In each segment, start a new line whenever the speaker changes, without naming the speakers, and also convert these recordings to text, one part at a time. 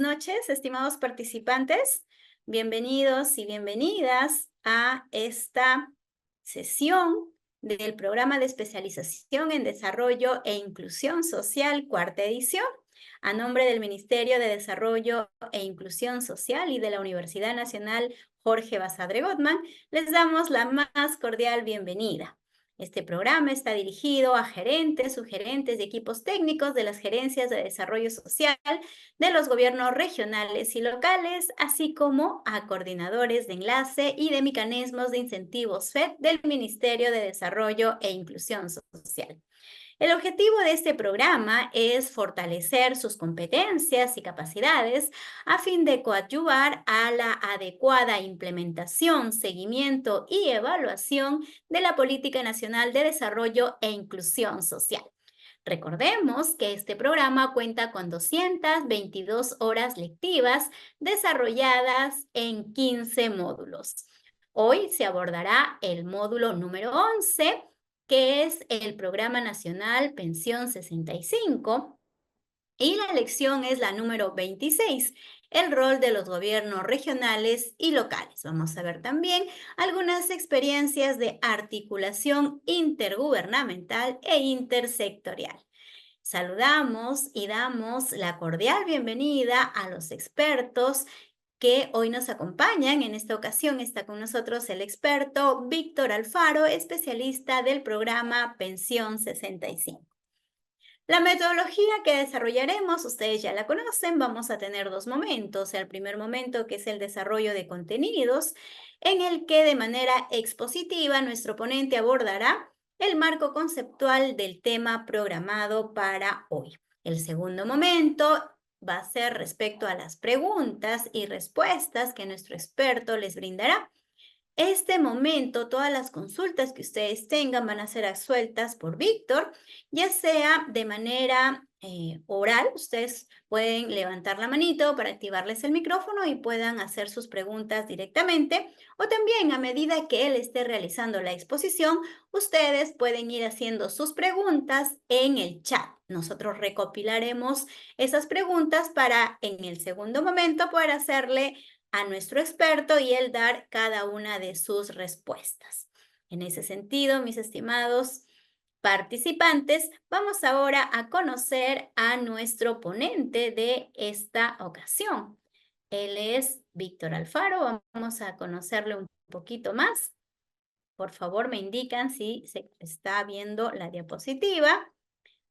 noches, estimados participantes. Bienvenidos y bienvenidas a esta sesión del programa de especialización en desarrollo e inclusión social, cuarta edición. A nombre del Ministerio de Desarrollo e Inclusión Social y de la Universidad Nacional Jorge Basadre Gottman, les damos la más cordial bienvenida. Este programa está dirigido a gerentes, sugerentes y equipos técnicos de las gerencias de desarrollo social de los gobiernos regionales y locales, así como a coordinadores de enlace y de mecanismos de incentivos FED del Ministerio de Desarrollo e Inclusión Social. El objetivo de este programa es fortalecer sus competencias y capacidades a fin de coadyuvar a la adecuada implementación, seguimiento y evaluación de la Política Nacional de Desarrollo e Inclusión Social. Recordemos que este programa cuenta con 222 horas lectivas desarrolladas en 15 módulos. Hoy se abordará el módulo número 11, que es el Programa Nacional Pensión 65, y la lección es la número 26, el rol de los gobiernos regionales y locales. Vamos a ver también algunas experiencias de articulación intergubernamental e intersectorial. Saludamos y damos la cordial bienvenida a los expertos que hoy nos acompañan. En esta ocasión está con nosotros el experto Víctor Alfaro, especialista del programa Pensión 65. La metodología que desarrollaremos, ustedes ya la conocen, vamos a tener dos momentos. El primer momento, que es el desarrollo de contenidos, en el que de manera expositiva nuestro ponente abordará el marco conceptual del tema programado para hoy. El segundo momento va a ser respecto a las preguntas y respuestas que nuestro experto les brindará. Este momento, todas las consultas que ustedes tengan van a ser absueltas por Víctor, ya sea de manera oral. Ustedes pueden levantar la manito para activarles el micrófono y puedan hacer sus preguntas directamente, o también a medida que él esté realizando la exposición, ustedes pueden ir haciendo sus preguntas en el chat. Nosotros recopilaremos esas preguntas para en el segundo momento poder hacerle a nuestro experto y él dar cada una de sus respuestas. En ese sentido, mis estimados participantes, vamos ahora a conocer a nuestro ponente de esta ocasión. Él es Víctor Alfaro. Vamos a conocerle un poquito más. Por favor, me indican si se está viendo la diapositiva.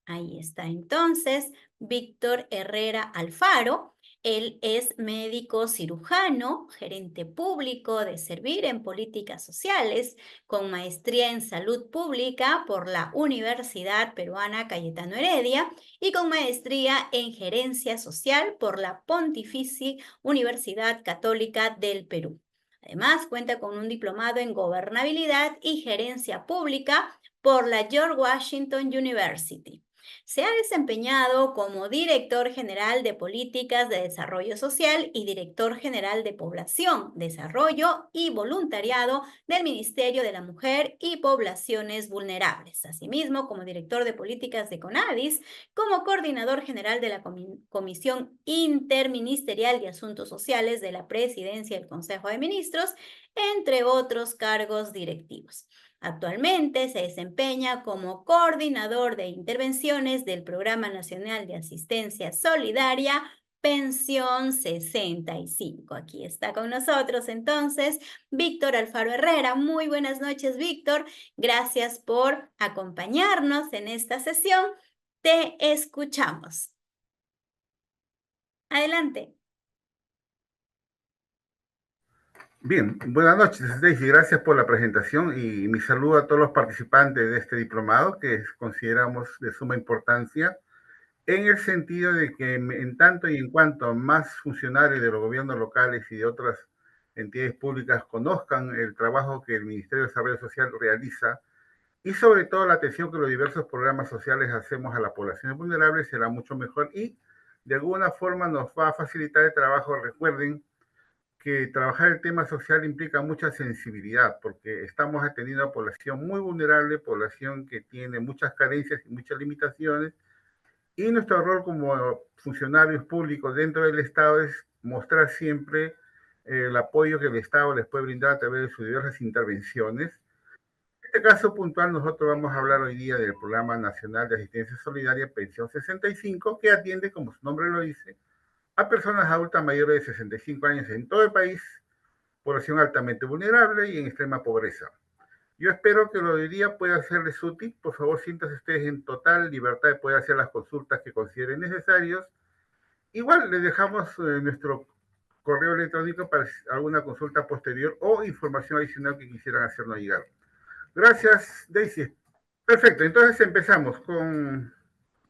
Ahí está entonces Víctor Herrera Alfaro. Él es médico cirujano, gerente público de Servir en Políticas Sociales, con maestría en Salud Pública por la Universidad Peruana Cayetano Heredia y con maestría en Gerencia Social por la Pontificia Universidad Católica del Perú. Además, cuenta con un diplomado en Gobernabilidad y Gerencia Pública por la George Washington University. Se ha desempeñado como director general de Políticas de Desarrollo Social y director general de Población, Desarrollo y Voluntariado del Ministerio de la Mujer y Poblaciones Vulnerables. Asimismo, como director de Políticas de CONADIS, como coordinador general de la Comisión Interministerial de Asuntos Sociales de la Presidencia del Consejo de Ministros, entre otros cargos directivos. Actualmente se desempeña como coordinador de intervenciones del Programa Nacional de Asistencia Solidaria Pensión 65. Aquí está con nosotros entonces Víctor Alfaro Herrera. Muy buenas noches, Víctor. Gracias por acompañarnos en esta sesión. Te escuchamos. Adelante.
Bien, buenas noches, Stacy. Gracias por la presentación y mi saludo a todos los participantes de este diplomado que consideramos de suma importancia en el sentido de que en tanto y en cuanto más funcionarios de los gobiernos locales y de otras entidades públicas conozcan el trabajo que el Ministerio de Desarrollo Social realiza y sobre todo la atención que los diversos programas sociales hacemos a la población vulnerable será mucho mejor y de alguna forma nos va a facilitar el trabajo. Recuerden que trabajar el tema social implica mucha sensibilidad, porque estamos atendiendo a población muy vulnerable, población que tiene muchas carencias y muchas limitaciones, Y nuestro rol como funcionarios públicos dentro del Estado es mostrar siempre el apoyo que el Estado les puede brindar a través de sus diversas intervenciones. En este caso puntual, nosotros vamos a hablar hoy día del Programa Nacional de Asistencia Solidaria Pensión 65, que atiende, como su nombre lo dice, a personas adultas mayores de 65 años en todo el país, población altamente vulnerable y en extrema pobreza. Yo espero que lo de hoy día pueda serles útil. Por favor, siéntanse ustedes en total libertad de poder hacer las consultas que consideren necesarios. Igual les dejamos nuestro correo electrónico para alguna consulta posterior o información adicional que quisieran hacernos llegar. Gracias, Daisy. Perfecto, entonces empezamos con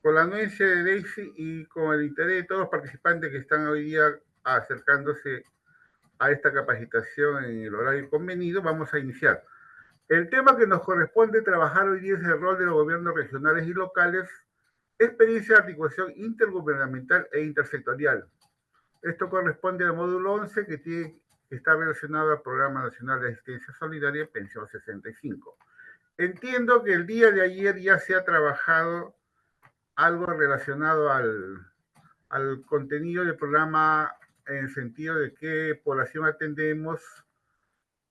la anuencia de Daisy y con el interés de todos los participantes que están hoy día acercándose a esta capacitación en el horario convenido. Vamos a iniciar. El tema que nos corresponde trabajar hoy día es el rol de los gobiernos regionales y locales, experiencia de articulación intergubernamental e intersectorial. Esto corresponde al módulo 11 que está relacionado al Programa Nacional de Asistencia Solidaria Pensión 65. Entiendo que el día de ayer ya se ha trabajado algo relacionado al contenido del programa en el sentido de qué población atendemos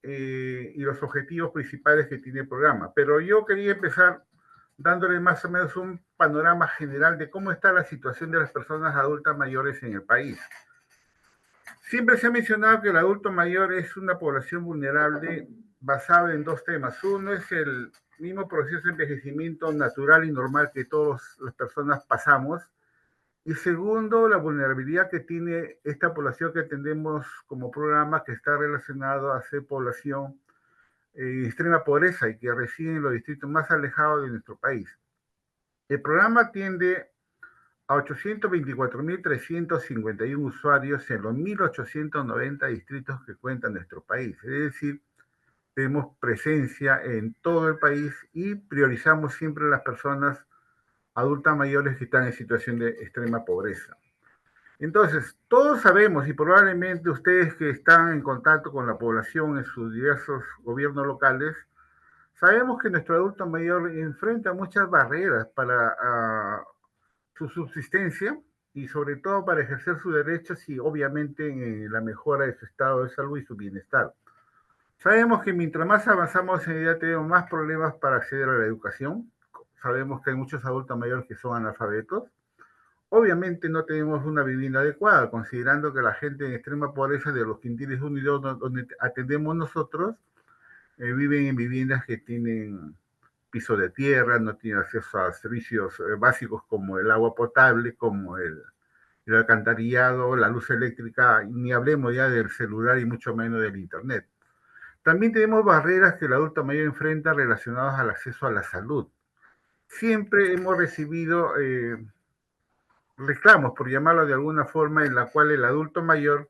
y los objetivos principales que tiene el programa. Pero yo quería empezar dándole más o menos un panorama general de cómo está la situación de las personas adultas mayores en el país. Siempre se ha mencionado que el adulto mayor es una población vulnerable basada en dos temas. Uno es el mismo proceso de envejecimiento natural y normal que todas las personas pasamos. Y segundo, la vulnerabilidad que tiene esta población que atendemos como programa que está relacionado a ser población en extrema pobreza y que reside en los distritos más alejados de nuestro país. El programa atiende a 824.351 usuarios en los 1.890 distritos que cuenta nuestro país. Es decir, tenemos presencia en todo el país y priorizamos siempre a las personas adultas mayores que están en situación de extrema pobreza. Entonces, todos sabemos, y probablemente ustedes que están en contacto con la población en sus diversos gobiernos locales, sabemos que nuestro adulto mayor enfrenta muchas barreras para su subsistencia y sobre todo para ejercer sus derechos y obviamente en la mejora de su estado de salud y su bienestar. Sabemos que mientras más avanzamos en edad tenemos más problemas para acceder a la educación. Sabemos que hay muchos adultos mayores que son analfabetos. Obviamente no tenemos una vivienda adecuada, considerando que la gente en extrema pobreza de los quintiles 1 y 2 donde atendemos nosotros, viven en viviendas que tienen piso de tierra, no tienen acceso a servicios básicos como el agua potable, como el alcantarillado, la luz eléctrica, ni hablemos ya del celular y mucho menos del internet. También tenemos barreras que el adulto mayor enfrenta relacionadas al acceso a la salud. Siempre hemos recibido reclamos, por llamarlo de alguna forma, en la cual el adulto mayor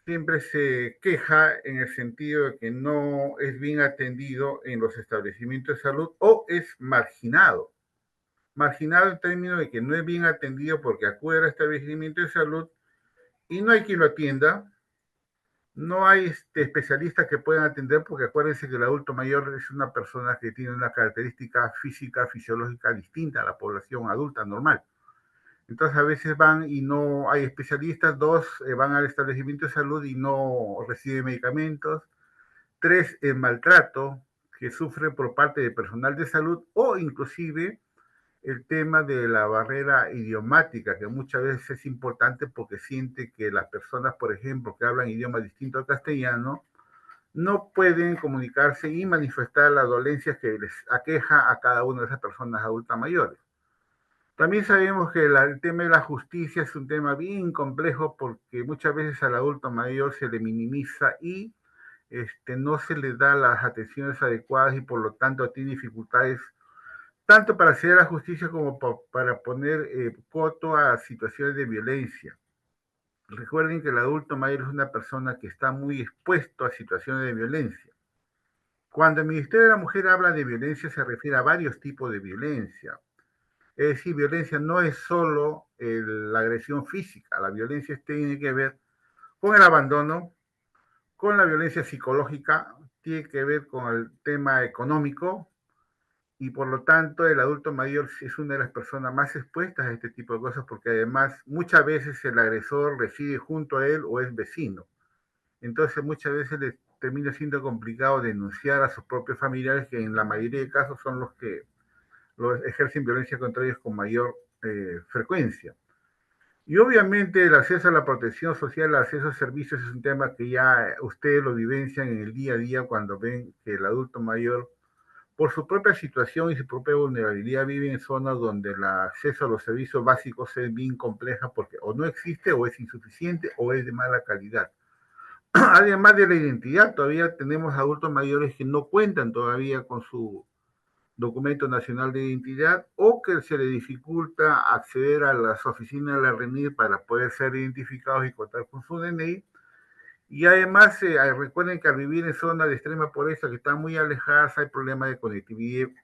siempre se queja en el sentido de que no es bien atendido en los establecimientos de salud o es marginado. Marginado en términos de que no es bien atendido porque acude al establecimiento de salud y no hay quien lo atienda, no hay especialistas que puedan atender porque acuérdense que el adulto mayor es una persona que tiene una característica física, fisiológica distinta a la población adulta normal. Entonces a veces van y no hay especialistas, dos, van al establecimiento de salud y no reciben medicamentos, tres, el maltrato que sufre por parte de personal de salud o inclusive el tema de la barrera idiomática, que muchas veces es importante porque siente que las personas, por ejemplo, que hablan idiomas distintos al castellano, no pueden comunicarse y manifestar las dolencias que les aqueja a cada una de esas personas adultas mayores. También sabemos que el tema de la justicia es un tema bien complejo porque muchas veces al adulto mayor se le minimiza y no se le da las atenciones adecuadas y por lo tanto tiene dificultades tanto para acceder a la justicia como para poner coto a situaciones de violencia. Recuerden que el adulto mayor es una persona que está muy expuesto a situaciones de violencia. Cuando el Ministerio de la Mujer habla de violencia se refiere a varios tipos de violencia. Es decir, violencia no es solo la agresión física, la violencia tiene que ver con el abandono, con la violencia psicológica, tiene que ver con el tema económico y por lo tanto el adulto mayor es una de las personas más expuestas a este tipo de cosas porque además muchas veces el agresor reside junto a él o es vecino. Entonces muchas veces le termina siendo complicado denunciar a sus propios familiares que en la mayoría de casos son los que los ejercen violencia contra ellos con mayor frecuencia. Y obviamente el acceso a la protección social, el acceso a servicios es un tema que ya ustedes lo vivencian en el día a día cuando ven que el adulto mayor, por su propia situación y su propia vulnerabilidad, vive en zonas donde el acceso a los servicios básicos es bien compleja porque o no existe o es insuficiente o es de mala calidad. Además de la identidad, todavía tenemos adultos mayores que no cuentan todavía con su documento nacional de identidad o que se le dificulta acceder a las oficinas de la RENIR para poder ser identificados y contar con su DNI. Y además, recuerden que al vivir en zonas de extrema pobreza que están muy alejadas, hay problemas de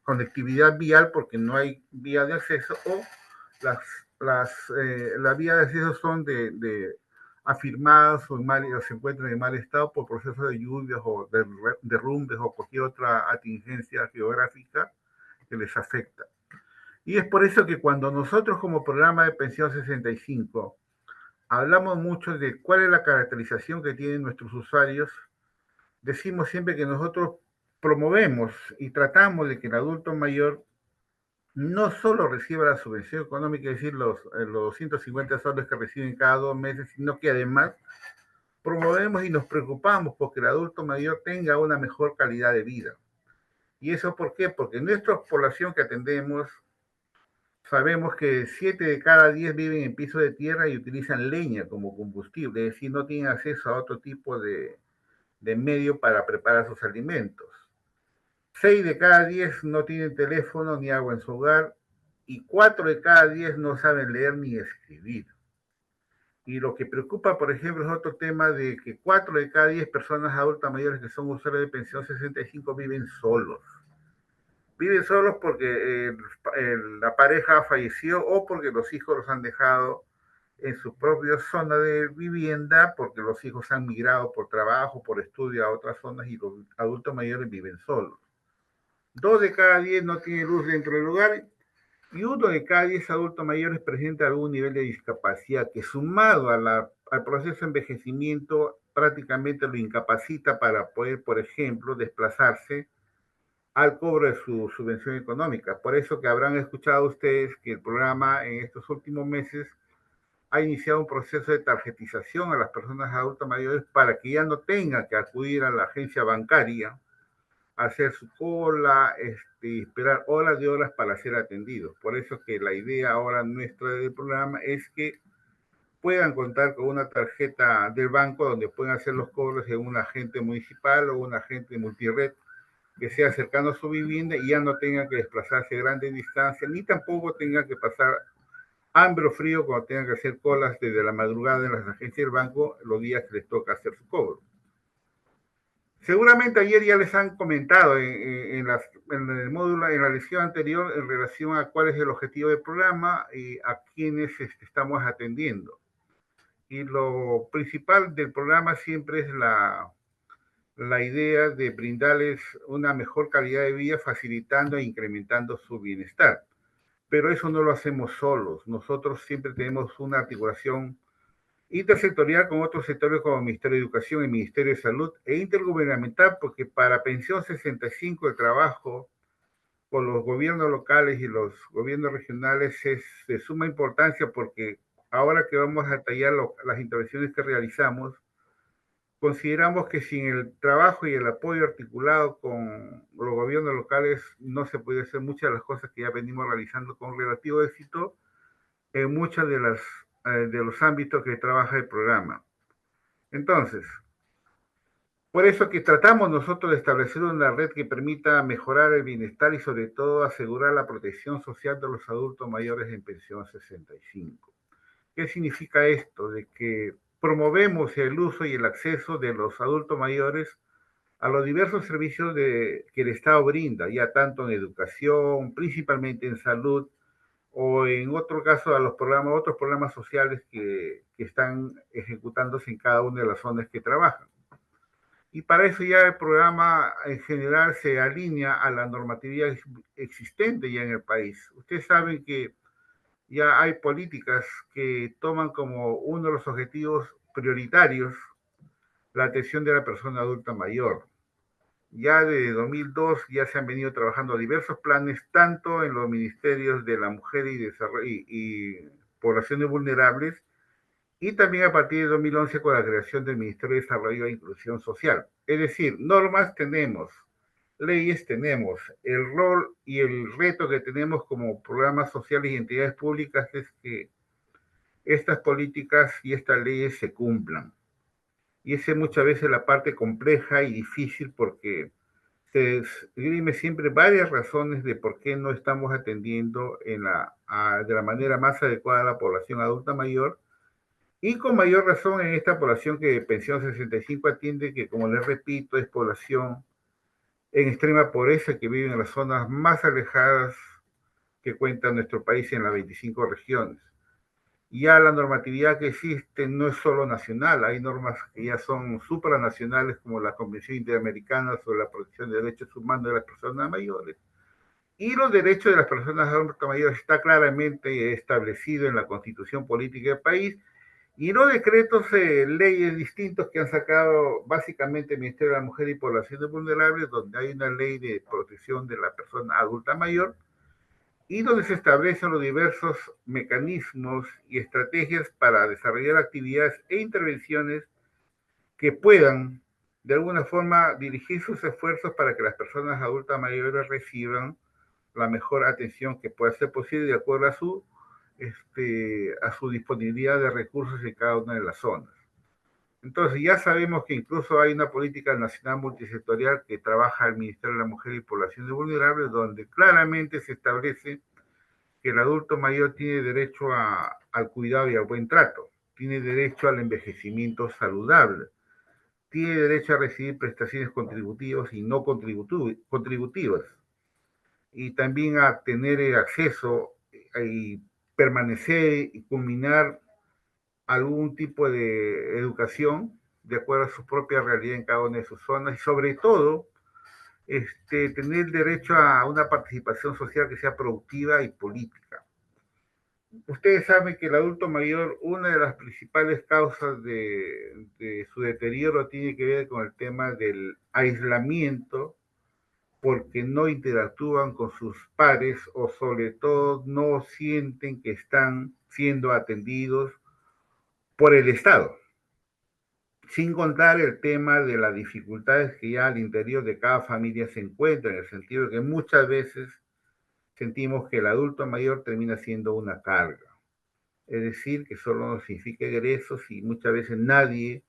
conectividad vial porque no hay vía de acceso o las vías de acceso son de afirmadas o se encuentran en mal estado por procesos de lluvias o de derrumbes o cualquier otra atingencia geográfica que les afecta. Y es por eso que cuando nosotros como programa de pensión 65 hablamos mucho de cuál es la caracterización que tienen nuestros usuarios, decimos siempre que nosotros promovemos y tratamos de que el adulto mayor no solo reciba la subvención económica, es decir, los 250 soles que reciben cada 2 meses, sino que además promovemos y nos preocupamos porque el adulto mayor tenga una mejor calidad de vida. ¿Y eso por qué? Porque nuestra población que atendemos, sabemos que 7 de cada 10 viven en piso de tierra y utilizan leña como combustible, es decir, no tienen acceso a otro tipo de medio para preparar sus alimentos. 6 de cada 10 no tienen teléfono ni agua en su hogar y 4 de cada 10 no saben leer ni escribir. Y lo que preocupa, por ejemplo, es otro tema de que 4 de cada 10 personas adultas mayores que son usuarios de pensión 65 viven solos. Viven solos porque la pareja falleció o porque los hijos los han dejado en su propia zona de vivienda, porque los hijos han migrado por trabajo, por estudio a otras zonas y los adultos mayores viven solos. 2 de cada 10 no tienen luz dentro del hogar y 1 de cada 10 adultos mayores presenta algún nivel de discapacidad que sumado al proceso de envejecimiento prácticamente lo incapacita para poder, por ejemplo, desplazarse al cobro de su subvención económica. Por eso que habrán escuchado ustedes que el programa en estos últimos meses ha iniciado un proceso de tarjetización a las personas adultas mayores para que ya no tengan que acudir a la agencia bancaria a hacer su cola, esperar horas de horas para ser atendidos. Por eso que la idea ahora nuestra del programa es que puedan contar con una tarjeta del banco donde puedan hacer los cobros en un agente municipal o un agente multired que sea cercano a su vivienda y ya no tengan que desplazarse a grandes distancias, ni tampoco tengan que pasar hambre o frío cuando tengan que hacer colas desde la madrugada en las agencias del banco los días que les toca hacer su cobro. Seguramente ayer ya les han comentado en el módulo, en la lección anterior, en relación a cuál es el objetivo del programa y a quienes estamos atendiendo. Y lo principal del programa siempre es la idea de brindarles una mejor calidad de vida, facilitando e incrementando su bienestar. Pero eso no lo hacemos solos. Nosotros siempre tenemos una articulación intersectorial con otros sectores como el Ministerio de Educación, el Ministerio de Salud e intergubernamental, porque para Pensión 65 el trabajo con los gobiernos locales y los gobiernos regionales es de suma importancia porque ahora que vamos a detallar las intervenciones que realizamos, consideramos que sin el trabajo y el apoyo articulado con los gobiernos locales no se puede hacer muchas de las cosas que ya venimos realizando con relativo éxito en muchos de los ámbitos que trabaja el programa. Entonces, por eso que tratamos nosotros de establecer una red que permita mejorar el bienestar y sobre todo asegurar la protección social de los adultos mayores en pensión 65. ¿Qué significa esto? De que promovemos el uso y el acceso de los adultos mayores a los diversos servicios que el Estado brinda, ya tanto en educación, principalmente en salud, o en otro caso a otros programas sociales que están ejecutándose en cada una de las zonas que trabajan. Y para eso ya el programa en general se alinea a la normatividad existente ya en el país. Ustedes saben que ya hay políticas que toman como uno de los objetivos prioritarios la atención de la persona adulta mayor. Ya desde 2002 ya se han venido trabajando diversos planes, tanto en los ministerios de la mujer y, y poblaciones vulnerables, y también a partir de 2011 con la creación del Ministerio de Desarrollo e Inclusión Social. Es decir, normas tenemos, leyes tenemos. El rol y el reto que tenemos como programas sociales y entidades públicas es que estas políticas y estas leyes se cumplan. Y esa es muchas veces la parte compleja y difícil porque se esgrime siempre varias razones de por qué no estamos atendiendo de la manera más adecuada a la población adulta mayor, y con mayor razón en esta población que Pensión 65 atiende, que como les repito, es población en extrema pobreza que vive en las zonas más alejadas que cuenta nuestro país en las 25 regiones. Ya la normatividad que existe no es solo nacional, hay normas que ya son supranacionales como la Convención Interamericana sobre la Protección de Derechos Humanos de las Personas Mayores. Y los derechos de las personas adultas mayores está claramente establecido en la Constitución Política del país y los decretos, leyes distintos que han sacado básicamente el Ministerio de la Mujer y Poblaciones Vulnerables, donde hay una ley de protección de la persona adulta mayor y donde se establecen los diversos mecanismos y estrategias para desarrollar actividades e intervenciones que puedan de alguna forma dirigir sus esfuerzos para que las personas adultas mayores reciban la mejor atención que pueda ser posible de acuerdo a su disponibilidad de recursos en cada una de las zonas. Entonces ya sabemos que incluso hay una política nacional multisectorial que trabaja el Ministerio de la Mujer y Poblaciones Vulnerables, donde claramente se establece que el adulto mayor tiene derecho al cuidado y al buen trato, tiene derecho al envejecimiento saludable, tiene derecho a recibir prestaciones contributivas y no contributivas, y también a tener acceso y permanecer y culminar algún tipo de educación de acuerdo a su propia realidad en cada una de sus zonas y sobre todo tener derecho a una participación social que sea productiva y política. Ustedes saben que el adulto mayor, una de las principales causas de su deterioro tiene que ver con el tema del aislamiento, porque no interactúan con sus pares o sobre todo no sienten que están siendo atendidos por el Estado. Sin contar el tema de las dificultades que ya al interior de cada familia se encuentran, en el sentido de que muchas veces sentimos que el adulto mayor termina siendo una carga. Es decir, que solo nos significa egresos y muchas veces nadie,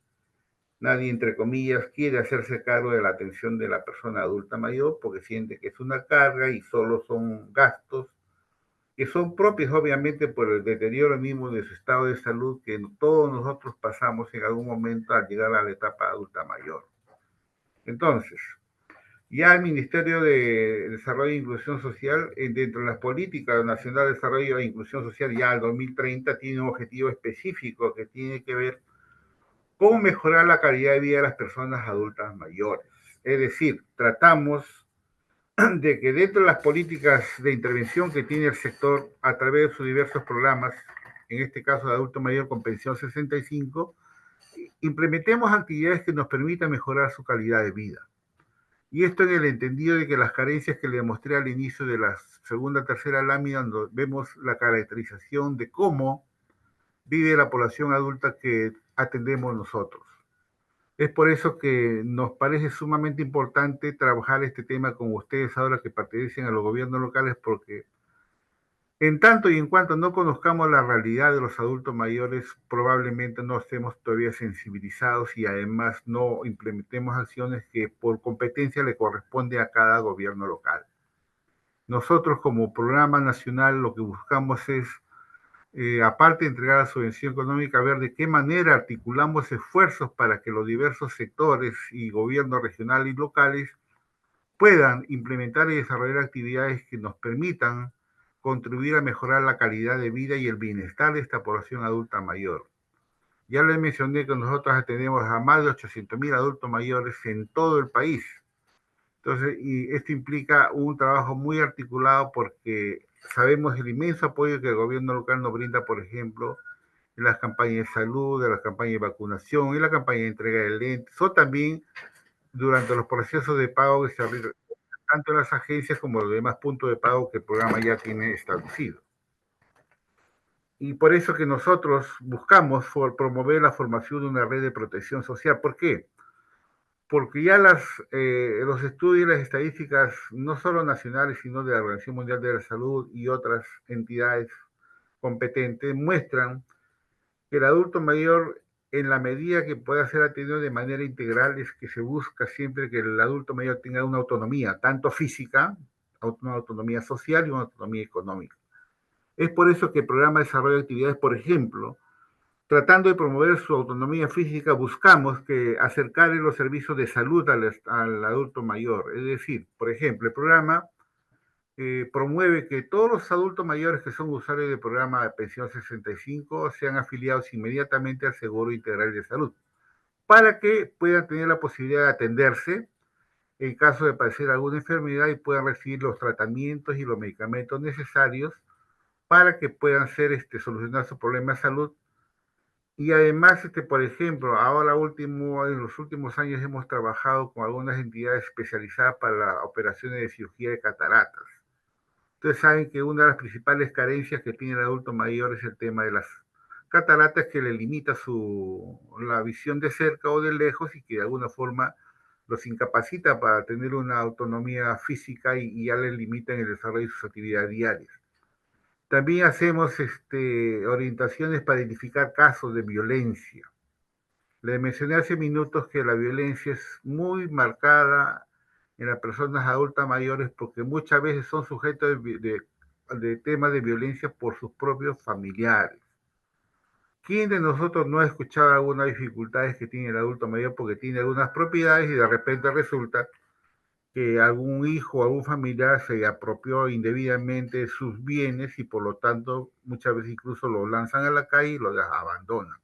entre comillas, quiere hacerse cargo de la atención de la persona adulta mayor porque siente que es una carga y solo son gastos que son propios obviamente por el deterioro mismo de su estado de salud que todos nosotros pasamos en algún momento al llegar a la etapa adulta mayor. Entonces, ya el Ministerio de Desarrollo e Inclusión Social, dentro de las políticas nacionales de desarrollo e inclusión social, ya al 2030 tiene un objetivo específico que tiene que ver con mejorar la calidad de vida de las personas adultas mayores. Es decir, tratamos de que dentro de las políticas de intervención que tiene el sector a través de sus diversos programas, en este caso de adulto mayor con pensión 65, implementemos actividades que nos permitan mejorar su calidad de vida. Y esto en el entendido de que las carencias que le mostré al inicio de la segunda, tercera lámina, donde vemos la caracterización de cómo vive la población adulta que atendemos nosotros. Es por eso que nos parece sumamente importante trabajar este tema con ustedes ahora que pertenecen a los gobiernos locales, porque en tanto y en cuanto no conozcamos la realidad de los adultos mayores, probablemente no estemos todavía sensibilizados y además no implementemos acciones que por competencia le corresponde a cada gobierno local. Nosotros como programa nacional lo que buscamos es aparte de entregar la subvención económica, ver de qué manera articulamos esfuerzos para que los diversos sectores y gobiernos regionales y locales puedan implementar y desarrollar actividades que nos permitan contribuir a mejorar la calidad de vida y el bienestar de esta población adulta mayor. Ya les mencioné que nosotros atendemos a más de 800.000 adultos mayores en todo el país. Entonces, y esto implica un trabajo muy articulado porque sabemos el inmenso apoyo que el gobierno local nos brinda, por ejemplo, en las campañas de salud, en las campañas de vacunación, en la campaña de entrega de lentes, o también durante los procesos de pago que se abren tanto en las agencias como los demás puntos de pago que el programa ya tiene establecido. Y por eso que nosotros buscamos promover la formación de una red de protección social. ¿Por qué? Porque ya los estudios y las estadísticas, no solo nacionales, sino de la Organización Mundial de la Salud y otras entidades competentes, muestran que el adulto mayor, en la medida que pueda ser atendido de manera integral, es que se busca siempre que el adulto mayor tenga una autonomía, tanto física, una autonomía social y una autonomía económica. Es por eso que el programa de desarrollo de actividades, por ejemplo, tratando de promover su autonomía física, buscamos que acercar los servicios de salud al adulto mayor. Es decir, por ejemplo, el programa promueve que todos los adultos mayores que son usuarios del programa de pensión 65 sean afiliados inmediatamente al Seguro Integral de Salud, para que puedan tener la posibilidad de atenderse en caso de padecer alguna enfermedad y puedan recibir los tratamientos y los medicamentos necesarios para que puedan solucionar su problema de salud. Y además, por ejemplo, ahora en los últimos años hemos trabajado con algunas entidades especializadas para las operaciones de cirugía de cataratas. Ustedes saben que una de las principales carencias que tiene el adulto mayor es el tema de las cataratas, que le limita la visión de cerca o de lejos y que de alguna forma los incapacita para tener una autonomía física y ya les limita en el desarrollo de sus actividades diarias. También hacemos orientaciones para identificar casos de violencia. Les mencioné hace minutos que la violencia es muy marcada en las personas adultas mayores porque muchas veces son sujetos de temas de violencia por sus propios familiares. ¿Quién de nosotros no ha escuchado algunas dificultades que tiene el adulto mayor porque tiene algunas propiedades y de repente resulta que algún hijo o algún familiar se apropió indebidamente sus bienes y por lo tanto muchas veces incluso los lanzan a la calle y los abandonan?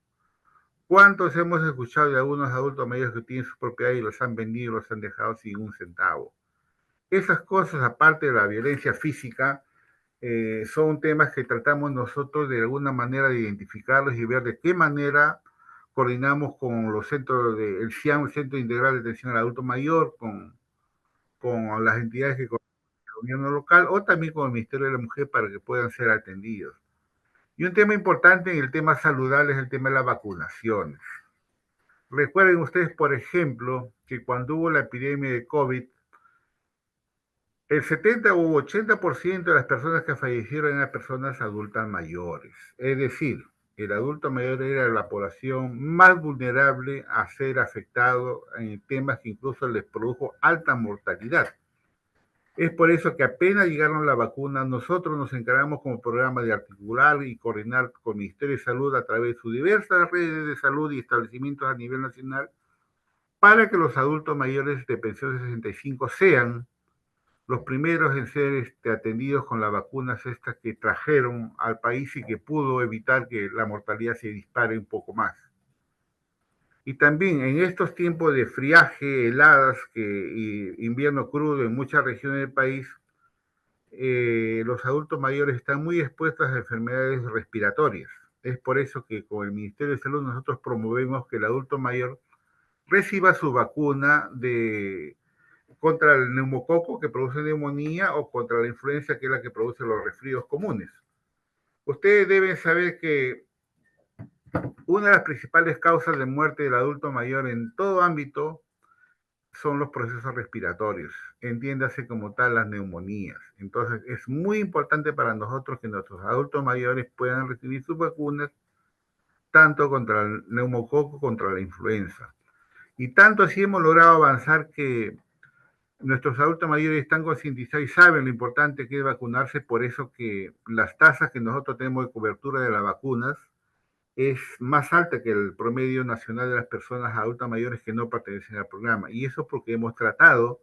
¿Cuántos hemos escuchado de algunos adultos mayores que tienen su propiedad y los han vendido, los han dejado sin un centavo? Esas cosas, aparte de la violencia física, son temas que tratamos nosotros de alguna manera de identificarlos y ver de qué manera coordinamos con los centros el CIAM, el Centro Integral de Atención al Adulto Mayor, con las entidades que conocen el gobierno local o también con el Ministerio de la Mujer para que puedan ser atendidos. Y un tema importante en el tema saludable es el tema de las vacunaciones. Recuerden ustedes, por ejemplo, que cuando hubo la epidemia de COVID, el 70 u 80% de las personas que fallecieron eran personas adultas mayores. Es decir, el adulto mayor era la población más vulnerable a ser afectado en temas que incluso les produjo alta mortalidad. Es por eso que apenas llegaron las vacunas, nosotros nos encargamos como programa de articular y coordinar con el Ministerio de Salud a través de sus diversas redes de salud y establecimientos a nivel nacional para que los adultos mayores de pensión 65 sean los primeros en ser atendidos con las vacunas estas que trajeron al país y que pudo evitar que la mortalidad se dispare un poco más. Y también en estos tiempos de friaje, heladas, invierno crudo en muchas regiones del país, los adultos mayores están muy expuestos a enfermedades respiratorias. Es por eso que con el Ministerio de Salud nosotros promovemos que el adulto mayor reciba su vacuna contra el neumococo que produce neumonía o contra la influenza que es la que produce los resfríos comunes. Ustedes deben saber que una de las principales causas de muerte del adulto mayor en todo ámbito son los procesos respiratorios, entiéndase como tal las neumonías. Entonces es muy importante para nosotros que nuestros adultos mayores puedan recibir sus vacunas tanto contra el neumococo como contra la influenza. Y tanto así hemos logrado avanzar que nuestros adultos mayores están concientizados y saben lo importante que es vacunarse, por eso que las tasas que nosotros tenemos de cobertura de las vacunas es más alta que el promedio nacional de las personas adultas mayores que no pertenecen al programa. Y eso porque hemos tratado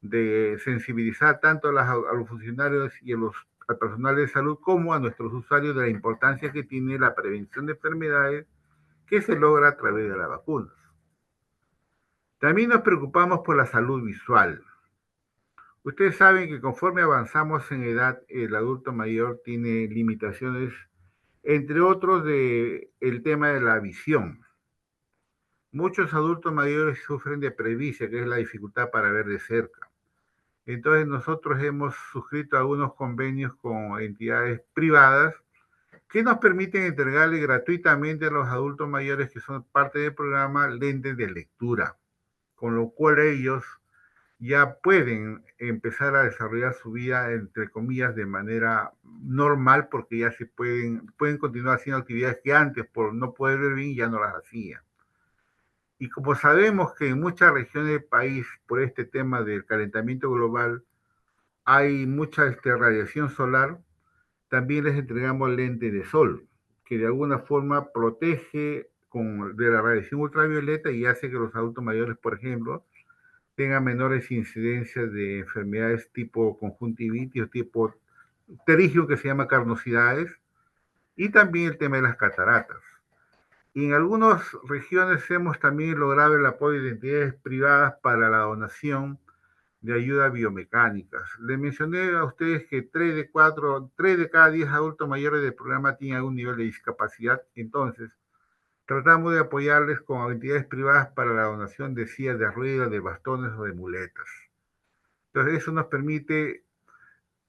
de sensibilizar tanto a los funcionarios y al personal de salud como a nuestros usuarios de la importancia que tiene la prevención de enfermedades que se logra a través de las vacunas. También nos preocupamos por la salud visual. Ustedes saben que conforme avanzamos en edad, el adulto mayor tiene limitaciones, entre otros, de el tema de la visión. Muchos adultos mayores sufren de presbicia, que es la dificultad para ver de cerca. Entonces nosotros hemos suscrito algunos convenios con entidades privadas que nos permiten entregarle gratuitamente a los adultos mayores que son parte del programa lentes de lectura, con lo cual ellos ya pueden empezar a desarrollar su vida, entre comillas, de manera normal, porque ya pueden continuar haciendo actividades que antes, por no poder ver bien, ya no las hacían. Y como sabemos que en muchas regiones del país, por este tema del calentamiento global, hay mucha radiación solar, también les entregamos lentes de sol, que de alguna forma protege de la radiación ultravioleta y hace que los adultos mayores, por ejemplo, tengan menores incidencias de enfermedades tipo conjuntivitis o tipo terigio, que se llama carnosidades, y también el tema de las cataratas. Y en algunas regiones hemos también logrado el apoyo de entidades privadas para la donación de ayuda biomecánicas. Les mencioné a ustedes que 3 de cada 10 adultos mayores del programa tienen algún nivel de discapacidad. Entonces, tratamos de apoyarles con entidades privadas para la donación de sillas de ruedas, de bastones o de muletas. Entonces, eso nos permite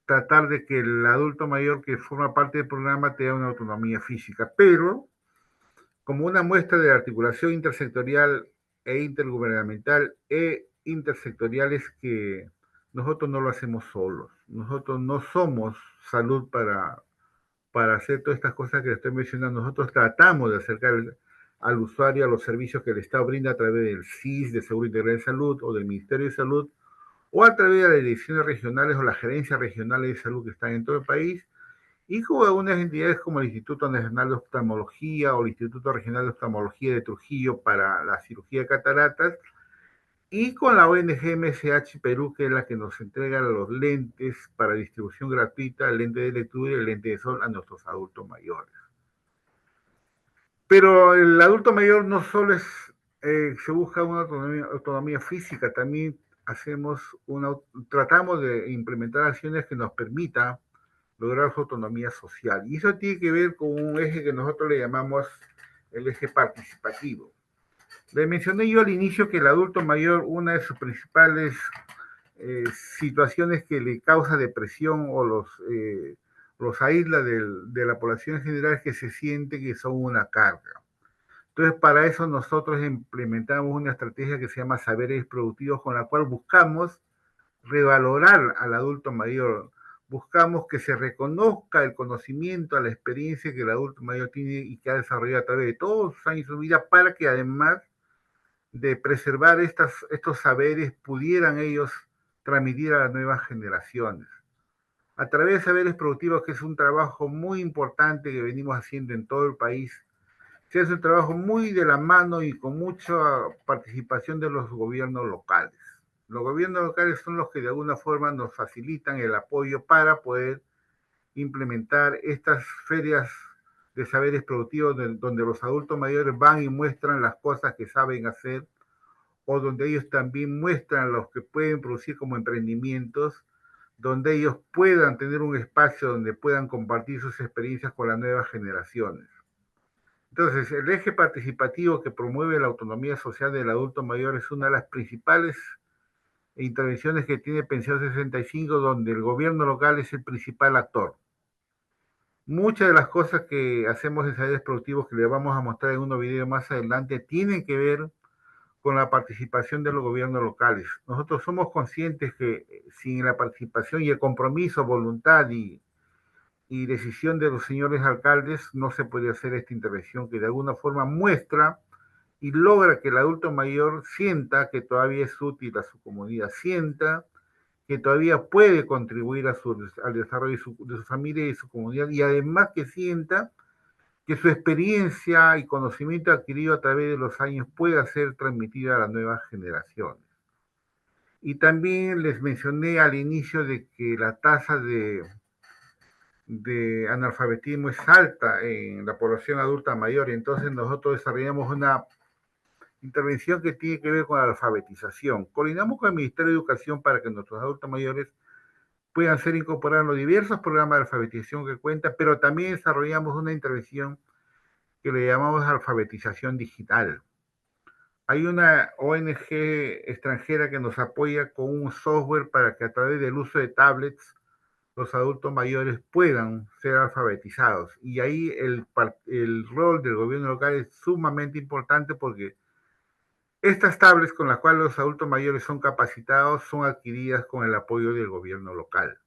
tratar de que el adulto mayor que forma parte del programa tenga una autonomía física, pero como una muestra de articulación intersectorial e intergubernamental e intersectorial es que nosotros no lo hacemos solos. Nosotros no somos salud para hacer todas estas cosas que estoy mencionando. Nosotros tratamos de acercar al usuario a los servicios que el Estado brinda a través del SIS, de Seguro Integral de Salud, o del Ministerio de Salud, o a través de las direcciones regionales o las gerencias regionales de salud que están en todo el país, y con algunas entidades como el Instituto Nacional de Oftalmología o el Instituto Regional de Oftalmología de Trujillo para la cirugía de cataratas, y con la ONG MSH Perú, que es la que nos entrega los lentes para distribución gratuita, el lente de lectura y el lente de sol a nuestros adultos mayores. Pero el adulto mayor no solo se busca una autonomía física, también tratamos de implementar acciones que nos permitan lograr su autonomía social. Y eso tiene que ver con un eje que nosotros le llamamos el eje participativo. Le mencioné yo al inicio que el adulto mayor, una de sus principales situaciones que le causa depresión o los aísla de la población en general es que se siente que son una carga. Entonces, para eso nosotros implementamos una estrategia que se llama Saberes Productivos, con la cual buscamos revalorar al adulto mayor. Buscamos que se reconozca el conocimiento, la experiencia que el adulto mayor tiene y que ha desarrollado a través de todos sus años de su vida, para que además de preservar estos saberes, pudieran ellos transmitir a las nuevas generaciones. A través de Saberes Productivos, que es un trabajo muy importante que venimos haciendo en todo el país, se hace un trabajo muy de la mano y con mucha participación de los gobiernos locales. Los gobiernos locales son los que de alguna forma nos facilitan el apoyo para poder implementar estas ferias de saberes productivos donde los adultos mayores van y muestran las cosas que saben hacer, o donde ellos también muestran los que pueden producir como emprendimientos, donde ellos puedan tener un espacio donde puedan compartir sus experiencias con las nuevas generaciones. Entonces, el eje participativo que promueve la autonomía social del adulto mayor es una de las principales intervenciones que tiene Pensión 65, donde el gobierno local es el principal actor. Muchas de las cosas que hacemos en Saberes Productivos, que les vamos a mostrar en unos videos más adelante, tienen que ver con la participación de los gobiernos locales. Nosotros somos conscientes que sin la participación y el compromiso, voluntad y decisión de los señores alcaldes, no se puede hacer esta intervención que de alguna forma muestra y logra que el adulto mayor sienta que todavía es útil a su comunidad, sienta que todavía puede contribuir al desarrollo de su familia y de su comunidad, y además que sienta que su experiencia y conocimiento adquirido a través de los años pueda ser transmitido a las nuevas generaciones. Y también les mencioné al inicio de que la tasa de analfabetismo es alta en la población adulta mayor, y entonces nosotros desarrollamos una intervención que tiene que ver con la alfabetización. Coordinamos con el Ministerio de Educación para que nuestros adultos mayores puedan ser incorporados en los diversos programas de alfabetización que cuenta, pero también desarrollamos una intervención que le llamamos alfabetización digital. Hay una ONG extranjera que nos apoya con un software para que a través del uso de tablets los adultos mayores puedan ser alfabetizados. Y ahí el rol del gobierno local es sumamente importante porque estas tablets con las cuales los adultos mayores son capacitados son adquiridas con el apoyo del gobierno local.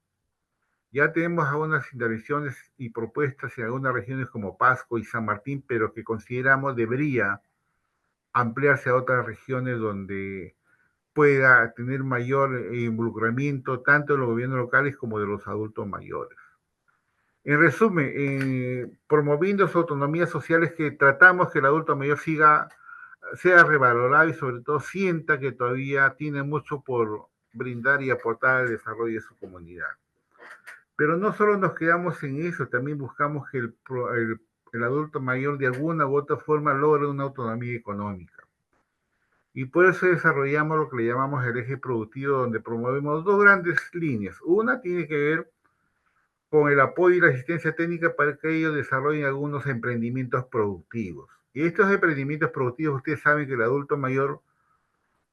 Ya tenemos algunas intervenciones y propuestas en algunas regiones como Pasco y San Martín, pero que consideramos debería ampliarse a otras regiones donde pueda tener mayor involucramiento tanto de los gobiernos locales como de los adultos mayores. En resumen, promoviendo su autonomía social es que tratamos que el adulto mayor sea revalorado y sobre todo sienta que todavía tiene mucho por brindar y aportar al desarrollo de su comunidad. Pero no solo nos quedamos en eso, también buscamos que el adulto mayor de alguna u otra forma logre una autonomía económica. Y por eso desarrollamos lo que le llamamos el eje productivo, donde promovemos dos grandes líneas. Una tiene que ver con el apoyo y la asistencia técnica para que ellos desarrollen algunos emprendimientos productivos. Y estos emprendimientos productivos, ustedes saben que el adulto mayor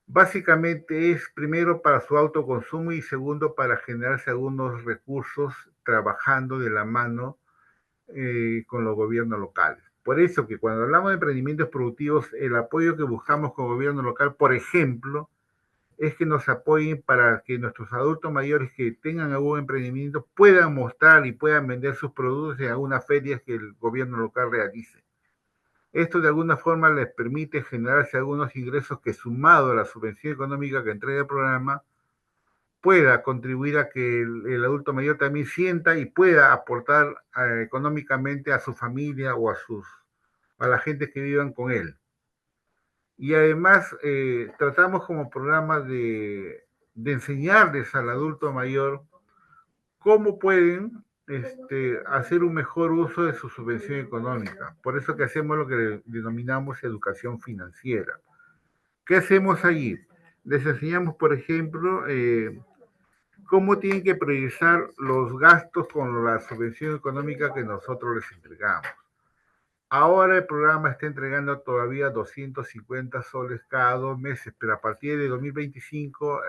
básicamente es primero para su autoconsumo y segundo para generarse algunos recursos trabajando de la mano con los gobiernos locales. Por eso que cuando hablamos de emprendimientos productivos, el apoyo que buscamos con el gobierno local, por ejemplo, es que nos apoyen para que nuestros adultos mayores que tengan algún emprendimiento puedan mostrar y puedan vender sus productos en algunas ferias que el gobierno local realice. Esto de alguna forma les permite generarse algunos ingresos que, sumado a la subvención económica que entrega el programa, pueda contribuir a que el adulto mayor también sienta y pueda aportar económicamente a su familia o a la gente que vivan con él. Y además tratamos como programa de enseñarles al adulto mayor cómo pueden hacer un mejor uso de su subvención económica. Por eso que hacemos lo que denominamos educación financiera. ¿Qué hacemos allí? Les enseñamos, por ejemplo, cómo tienen que priorizar los gastos con la subvención económica que nosotros les entregamos. Ahora el programa está entregando todavía 250 soles cada 2 meses, pero a partir de 2025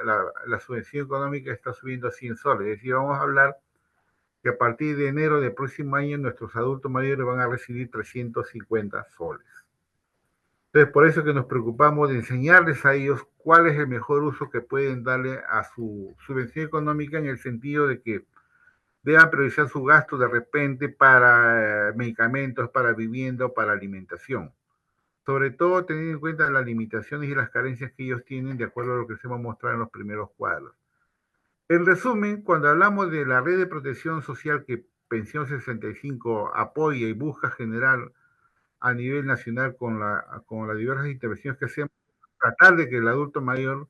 la subvención económica está subiendo a 100 soles. Es decir, vamos a hablar que a partir de enero del próximo año nuestros adultos mayores van a recibir 350 soles. Entonces, por eso que nos preocupamos de enseñarles a ellos cuál es el mejor uso que pueden darle a su subvención económica en el sentido de que deban priorizar su gasto de repente para medicamentos, para vivienda o para alimentación. Sobre todo teniendo en cuenta las limitaciones y las carencias que ellos tienen de acuerdo a lo que se va a mostrar en los primeros cuadros. En resumen, cuando hablamos de la red de protección social que Pensión 65 apoya y busca generar a nivel nacional con las diversas intervenciones que hacemos, tratar de que el adulto mayor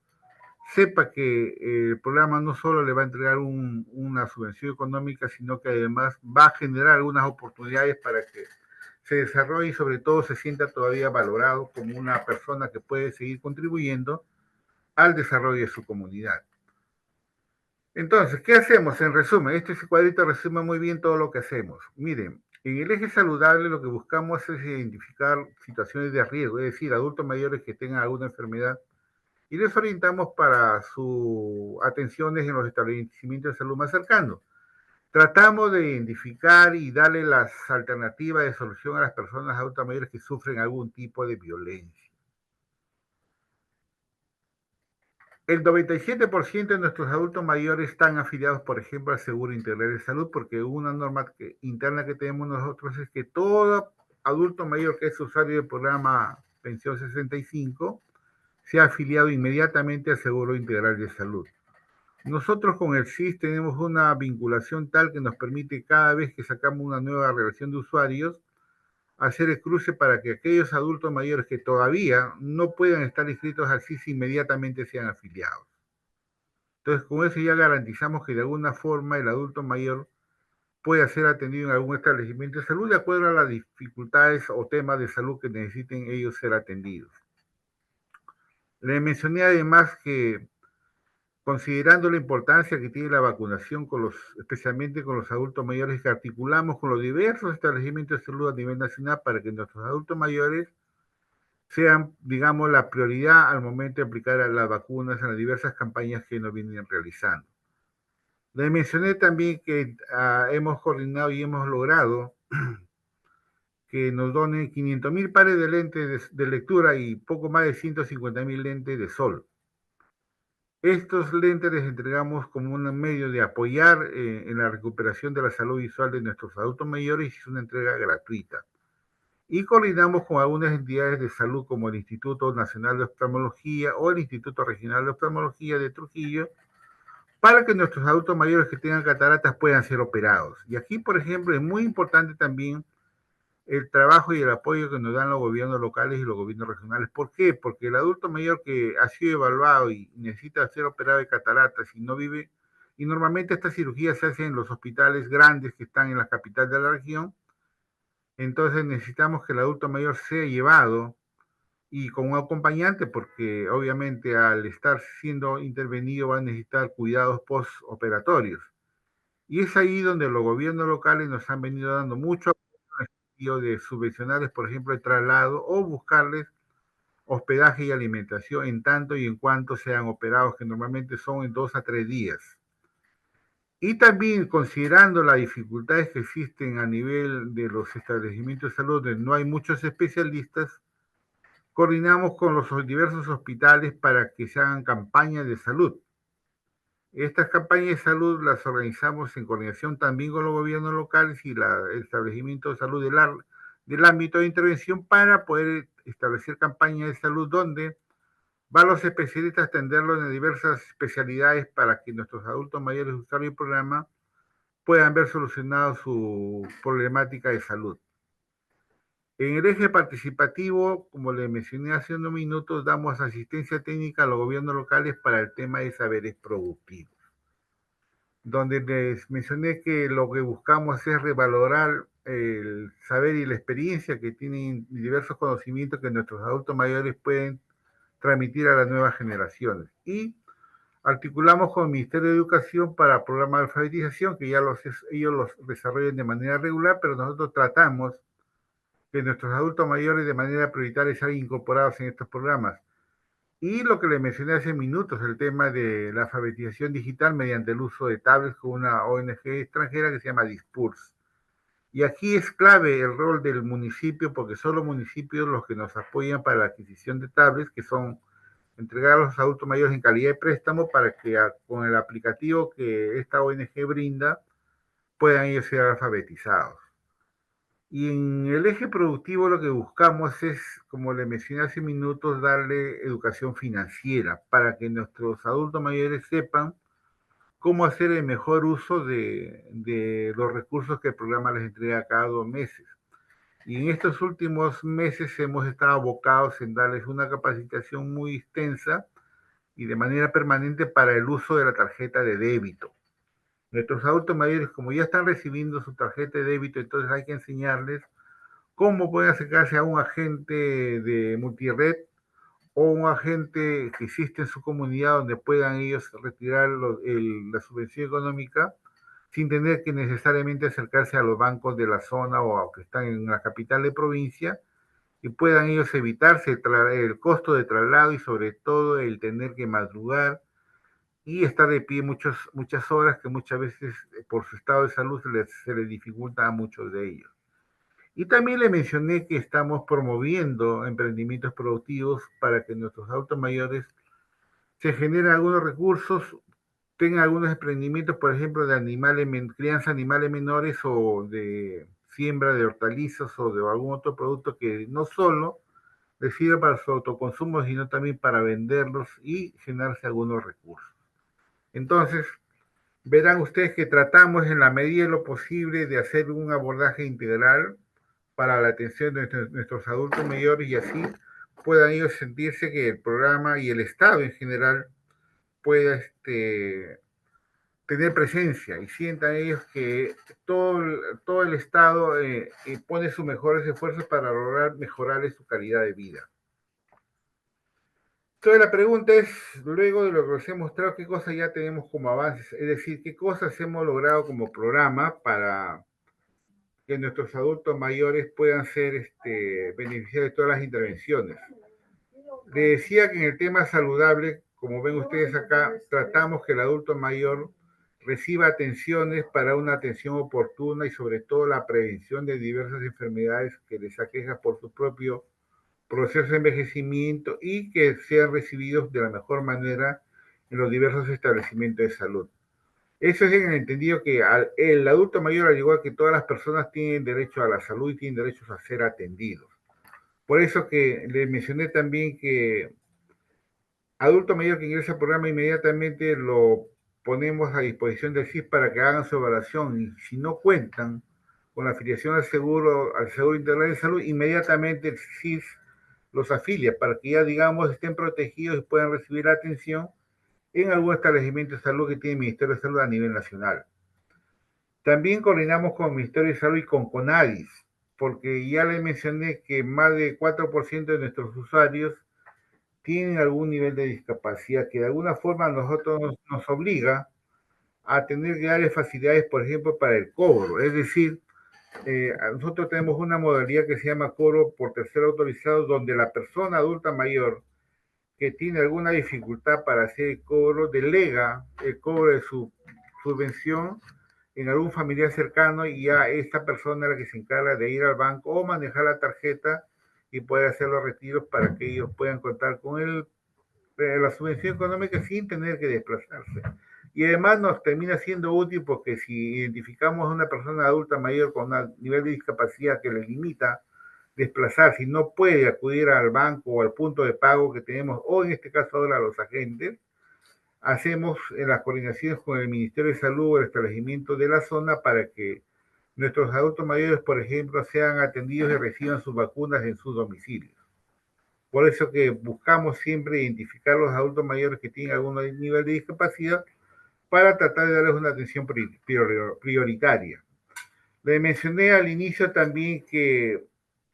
sepa que el programa no solo le va a entregar una subvención económica, sino que además va a generar algunas oportunidades para que se desarrolle y sobre todo se sienta todavía valorado como una persona que puede seguir contribuyendo al desarrollo de su comunidad. Entonces, ¿qué hacemos? En resumen, este cuadrito resume muy bien todo lo que hacemos. Miren, en el eje saludable lo que buscamos es identificar situaciones de riesgo, es decir, adultos mayores que tengan alguna enfermedad y les orientamos para sus atenciones en los establecimientos de salud más cercanos. Tratamos de identificar y darle las alternativas de solución a las personas adultas mayores que sufren algún tipo de violencia. El 97% de nuestros adultos mayores están afiliados, por ejemplo, al Seguro Integral de Salud, porque una norma interna que tenemos nosotros es que todo adulto mayor que es usuario del programa Pensión 65 se ha afiliado inmediatamente al Seguro Integral de Salud. Nosotros con el SIS tenemos una vinculación tal que nos permite cada vez que sacamos una nueva relación de usuarios, hacer el cruce para que aquellos adultos mayores que todavía no puedan estar inscritos al SIS inmediatamente sean afiliados. Entonces, con eso ya garantizamos que de alguna forma el adulto mayor pueda ser atendido en algún establecimiento de salud de acuerdo a las dificultades o temas de salud que necesiten ellos ser atendidos. Le mencioné además que, considerando la importancia que tiene la vacunación especialmente con los adultos mayores, que articulamos con los diversos establecimientos de salud a nivel nacional para que nuestros adultos mayores sean, digamos, la prioridad al momento de aplicar las vacunas en las diversas campañas que nos vienen realizando. Les mencioné también que hemos coordinado y hemos logrado que nos donen 500.000 pares de lentes de lectura y poco más de 150.000 lentes de sol. Estos lentes les entregamos como un medio de apoyar en la recuperación de la salud visual de nuestros adultos mayores, y es una entrega gratuita. Y coordinamos con algunas entidades de salud como el Instituto Nacional de Oftalmología o el Instituto Regional de Oftalmología de Trujillo, para que nuestros adultos mayores que tengan cataratas puedan ser operados. Y aquí, por ejemplo, es muy importante también el trabajo y el apoyo que nos dan los gobiernos locales y los gobiernos regionales. ¿Por qué? Porque el adulto mayor que ha sido evaluado y necesita ser operado de cataratas y no vive, y normalmente estas cirugías se hacen en los hospitales grandes que están en la capital de la región, entonces necesitamos que el adulto mayor sea llevado y con un acompañante, porque obviamente al estar siendo intervenido va a necesitar cuidados postoperatorios. Y es ahí donde los gobiernos locales nos han venido dando mucho apoyo de subvencionarles, por ejemplo, el traslado o buscarles hospedaje y alimentación en tanto y en cuanto sean operados, que normalmente son en 2 a 3 días. Y también considerando las dificultades que existen a nivel de los establecimientos de salud, donde no hay muchos especialistas, coordinamos con los diversos hospitales para que se hagan campañas de salud. Estas campañas de salud las organizamos en coordinación también con los gobiernos locales y el establecimiento de salud del ámbito de intervención, para poder establecer campañas de salud donde van los especialistas a atenderlos en diversas especialidades para que nuestros adultos mayores usuarios del programa puedan ver solucionado su problemática de salud. En el eje participativo, como le mencioné hace unos minutos, damos asistencia técnica a los gobiernos locales para el tema de saberes productivos, donde les mencioné que lo que buscamos es revalorar el saber y la experiencia que tienen, diversos conocimientos que nuestros adultos mayores pueden transmitir a las nuevas generaciones. Y articulamos con el Ministerio de Educación para programas de alfabetización, que ya ellos los desarrollan de manera regular, pero nosotros tratamos que nuestros adultos mayores de manera prioritaria sean incorporados en estos programas. Y lo que le mencioné hace minutos, el tema de la alfabetización digital mediante el uso de tablets con una ONG extranjera que se llama Dispurs. Y aquí es clave el rol del municipio, porque son los municipios los que nos apoyan para la adquisición de tablets, que son entregar a los adultos mayores en calidad de préstamo para que con el aplicativo que esta ONG brinda puedan ellos ser alfabetizados. Y en el eje productivo lo que buscamos es, como le mencioné hace minutos, darle educación financiera para que nuestros adultos mayores sepan cómo hacer el mejor uso de los recursos que el programa les entrega cada 2 meses. Y en estos últimos meses hemos estado abocados en darles una capacitación muy extensa y de manera permanente para el uso de la tarjeta de débito. Nuestros adultos mayores, como ya están recibiendo su tarjeta de débito, entonces hay que enseñarles cómo pueden acercarse a un agente de multired o un agente que existe en su comunidad donde puedan ellos retirar la subvención económica sin tener que necesariamente acercarse a los bancos de la zona o que están en la capital de provincia, y puedan ellos evitarse el costo de traslado y sobre todo el tener que madrugar y estar de pie muchas horas, que muchas veces por su estado de salud se les dificulta a muchos de ellos. Y también le mencioné que estamos promoviendo emprendimientos productivos para que nuestros adultos mayores se generen algunos recursos, tengan algunos emprendimientos, por ejemplo, de crianza de animales menores o de siembra de hortalizas o de algún otro producto que no solo les sirva para su autoconsumo, sino también para venderlos y generarse algunos recursos. Entonces, verán ustedes que tratamos en la medida de lo posible de hacer un abordaje integral para la atención de nuestros adultos mayores, y así puedan ellos sentirse que el programa y el Estado en general pueda tener presencia y sientan ellos que todo el Estado pone sus mejores esfuerzos para lograr mejorarles su calidad de vida. Entonces la pregunta es, luego de lo que os he mostrado, ¿qué cosas ya tenemos como avances? Es decir, ¿qué cosas hemos logrado como programa para que nuestros adultos mayores puedan ser beneficiarios de todas las intervenciones? Le decía que en el tema saludable, como ven ustedes acá, tratamos que el adulto mayor reciba atenciones para una atención oportuna y sobre todo la prevención de diversas enfermedades que les aquejan por su propio proceso de envejecimiento y que sean recibidos de la mejor manera en los diversos establecimientos de salud. Eso es en el entendido que el adulto mayor, al igual que todas las personas, tienen derecho a la salud y tienen derecho a ser atendidos. Por eso que les mencioné también que adulto mayor que ingresa al programa inmediatamente lo ponemos a disposición del CIS para que hagan su evaluación y si no cuentan con la afiliación al Seguro Integral de Salud, inmediatamente el CIS los afilia para que ya, digamos, estén protegidos y puedan recibir atención en algún establecimiento de salud que tiene el Ministerio de Salud a nivel nacional. También coordinamos con el Ministerio de Salud y con CONADIS, porque ya les mencioné que más de 4% de nuestros usuarios tienen algún nivel de discapacidad que de alguna forma a nosotros nos obliga a tener que darle facilidades, por ejemplo, para el cobro. Es decir, nosotros tenemos una modalidad que se llama cobro por tercero autorizado, donde la persona adulta mayor que tiene alguna dificultad para hacer el cobro delega el cobro de su subvención en algún familiar cercano y ya esta persona es la que se encarga de ir al banco o manejar la tarjeta y puede hacer los retiros para que ellos puedan contar con la subvención económica sin tener que desplazarse. Y además nos termina siendo útil porque si identificamos a una persona adulta mayor con un nivel de discapacidad que le limita desplazarse y no puede acudir al banco o al punto de pago que tenemos, o en este caso ahora los agentes, hacemos en las coordinaciones con el Ministerio de Salud o el establecimiento de la zona para que nuestros adultos mayores, por ejemplo, sean atendidos y reciban sus vacunas en sus domicilios. Por eso que buscamos siempre identificar a los adultos mayores que tienen algún nivel de discapacidad para tratar de darles una atención prioritaria. Le mencioné al inicio también que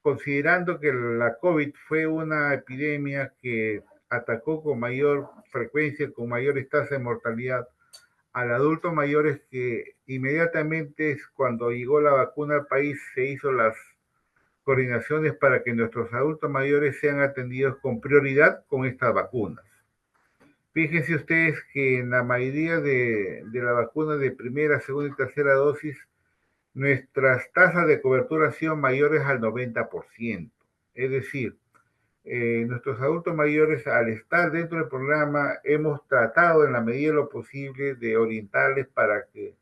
considerando que la COVID fue una epidemia que atacó con mayor frecuencia, con mayores tasas de mortalidad al adulto mayores, que inmediatamente cuando llegó la vacuna al país se hizo las coordinaciones para que nuestros adultos mayores sean atendidos con prioridad con estas vacunas. Fíjense ustedes que en la mayoría de la vacuna de primera, segunda y tercera dosis, nuestras tasas de cobertura han sido mayores al 90%. Es decir, nuestros adultos mayores, al estar dentro del programa, hemos tratado en la medida de lo posible de orientarles para que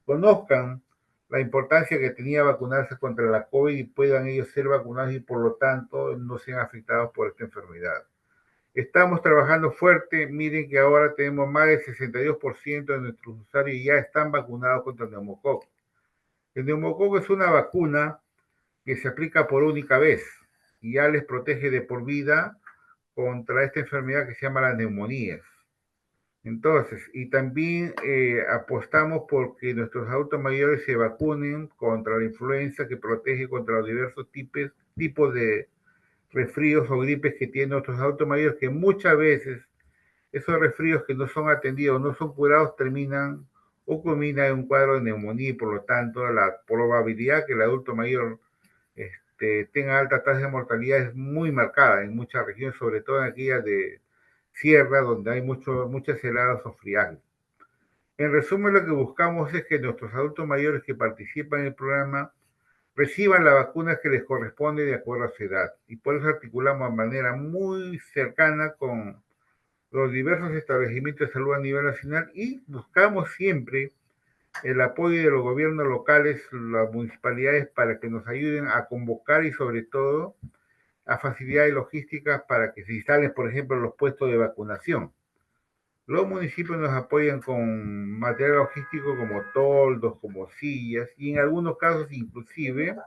conozcan la importancia que tenía vacunarse contra la COVID y puedan ellos ser vacunados y por lo tanto no sean afectados por esta enfermedad. Estamos trabajando fuerte, miren que ahora tenemos más del 62% de nuestros usuarios ya están vacunados contra el neumococo. El neumococo es una vacuna que se aplica por única vez y ya les protege de por vida contra esta enfermedad que se llama las neumonías. Entonces, y también apostamos por que nuestros adultos mayores se vacunen contra la influenza que protege contra los diversos tipos de resfríos o gripes que tienen nuestros adultos mayores, que muchas veces esos resfríos que no son atendidos, no son curados, terminan o culminan en un cuadro de neumonía y por lo tanto la probabilidad que el adulto mayor tenga alta tasa de mortalidad es muy marcada en muchas regiones, sobre todo en aquellas de sierra donde hay muchas heladas o friajes. En resumen, lo que buscamos es que nuestros adultos mayores que participan en el programa reciban la vacuna que les corresponde de acuerdo a su edad. Y por eso articulamos de manera muy cercana con los diversos establecimientos de salud a nivel nacional y buscamos siempre el apoyo de los gobiernos locales, las municipalidades, para que nos ayuden a convocar y sobre todo a facilidades logísticas para que se instalen, por ejemplo, los puestos de vacunación. Los municipios nos apoyan con material logístico como toldos, como sillas y en algunos casos inclusive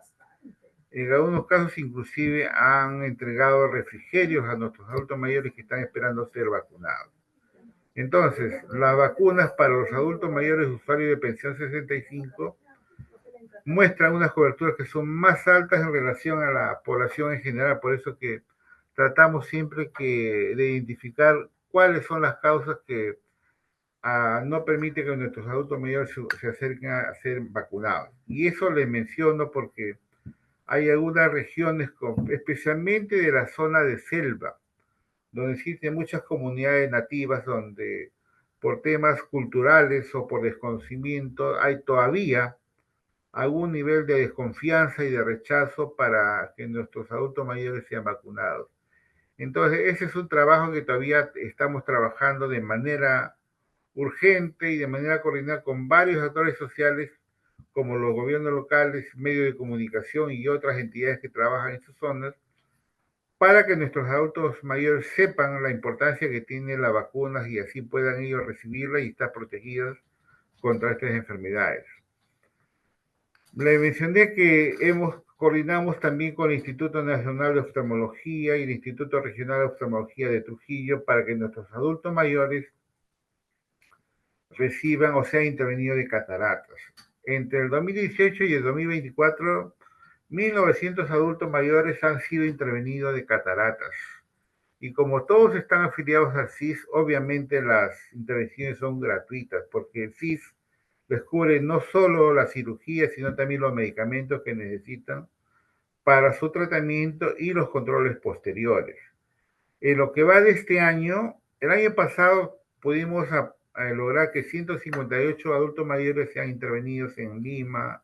han entregado refrigerios a nuestros adultos mayores que están esperando ser vacunados. Entonces, las vacunas para los adultos mayores usuarios de pensión 65 muestran unas coberturas que son más altas en relación a la población en general. Por eso que tratamos siempre de identificar cuáles son las causas que no permiten que nuestros adultos mayores se acerquen a ser vacunados. Y eso les menciono porque hay algunas regiones, especialmente de la zona de selva, donde existen muchas comunidades nativas donde por temas culturales o por desconocimiento hay todavía algún nivel de desconfianza y de rechazo para que nuestros adultos mayores sean vacunados. Entonces, ese es un trabajo que todavía estamos trabajando de manera urgente y de manera coordinada con varios actores sociales, como los gobiernos locales, medios de comunicación y otras entidades que trabajan en sus zonas, para que nuestros adultos mayores sepan la importancia que tienen las vacunas y así puedan ellos recibirlas y estar protegidos contra estas enfermedades. Le mencioné que coordinamos también con el Instituto Nacional de Oftalmología y el Instituto Regional de Oftalmología de Trujillo para que nuestros adultos mayores reciban o sean intervenidos de cataratas. Entre el 2018 y el 2024, 1.900 adultos mayores han sido intervenidos de cataratas. Y como todos están afiliados al CIS, obviamente las intervenciones son gratuitas, porque el CIS les cubre no solo la cirugía, sino también los medicamentos que necesitan para su tratamiento y los controles posteriores. En lo que va de este año, el año pasado pudimos lograr que 158 adultos mayores sean intervenidos en Lima,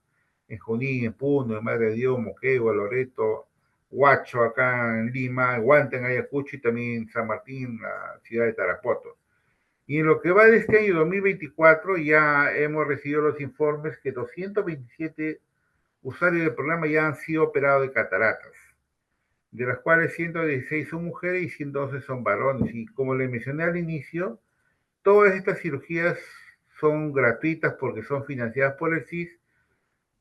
en Junín, en Puno, en Madre de Dios, Moquegua, Loreto, Huacho, acá en Lima, Huanta, en Ayacucho y también en San Martín, la ciudad de Tarapoto. Y en lo que va de este año 2024 ya hemos recibido los informes que 227 usuarios del programa ya han sido operados de cataratas, de las cuales 116 son mujeres y 112 son varones. Y como les mencioné al inicio, todas estas cirugías son gratuitas porque son financiadas por el CIS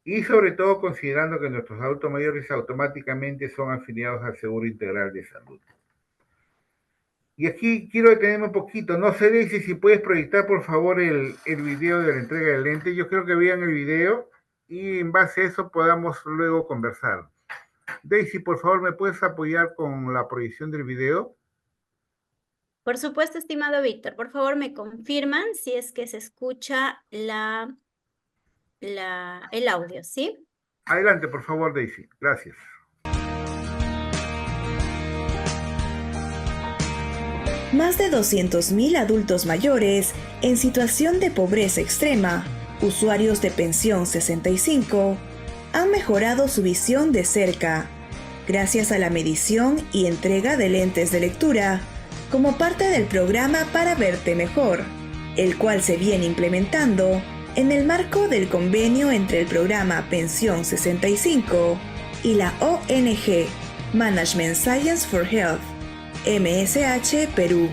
y sobre todo considerando que nuestros adultos mayores automáticamente son afiliados al Seguro Integral de Salud. Y aquí quiero detenerme un poquito. No sé, Daisy, si puedes proyectar por favor el video de la entrega del lente. Yo creo que vean el video y en base a eso podamos luego conversar. Daisy, por favor, ¿me puedes apoyar con la proyección del video?
Por supuesto, estimado Víctor. Por favor, me confirman si es que se escucha el audio, ¿sí?
Adelante, por favor, Daisy. Gracias.
Más de 200.000 adultos mayores en situación de pobreza extrema, usuarios de pensión 65, han mejorado su visión de cerca, gracias a la medición y entrega de lentes de lectura, como parte del programa Para Verte Mejor, el cual se viene implementando en el marco del convenio entre el programa Pensión 65 y la ONG Management Science for Health, MSH Perú.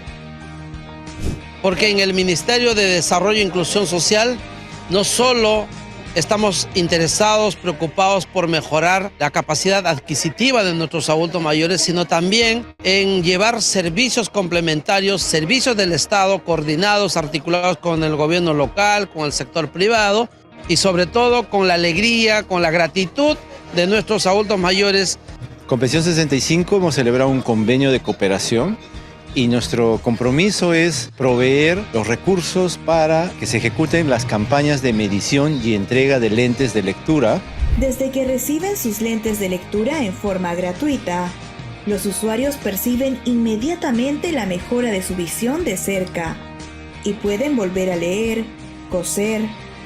Porque en el Ministerio de Desarrollo e Inclusión Social no solo estamos interesados, preocupados por mejorar la capacidad adquisitiva de nuestros adultos mayores, sino también en llevar servicios complementarios, servicios del Estado coordinados, articulados con el gobierno local, con el sector privado y sobre todo con la alegría, con la gratitud de nuestros adultos mayores.
Con Pensión 65 hemos celebrado un convenio de cooperación y nuestro compromiso es proveer los recursos para que se ejecuten las campañas de medición y entrega de lentes de lectura.
Desde que reciben sus lentes de lectura en forma gratuita, los usuarios perciben inmediatamente la mejora de su visión de cerca y pueden volver a leer, coser,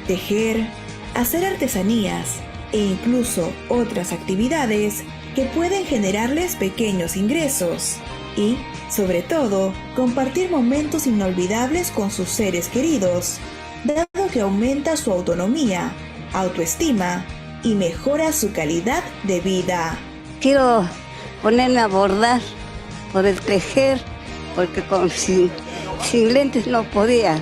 tejer, hacer artesanías e incluso otras actividades que pueden generarles pequeños ingresos y, sobre todo, compartir momentos inolvidables con sus seres queridos, dado que aumenta su autonomía, autoestima y mejora su calidad de vida.
Quiero ponerme a bordar, poder tejer, porque sin lentes no podía.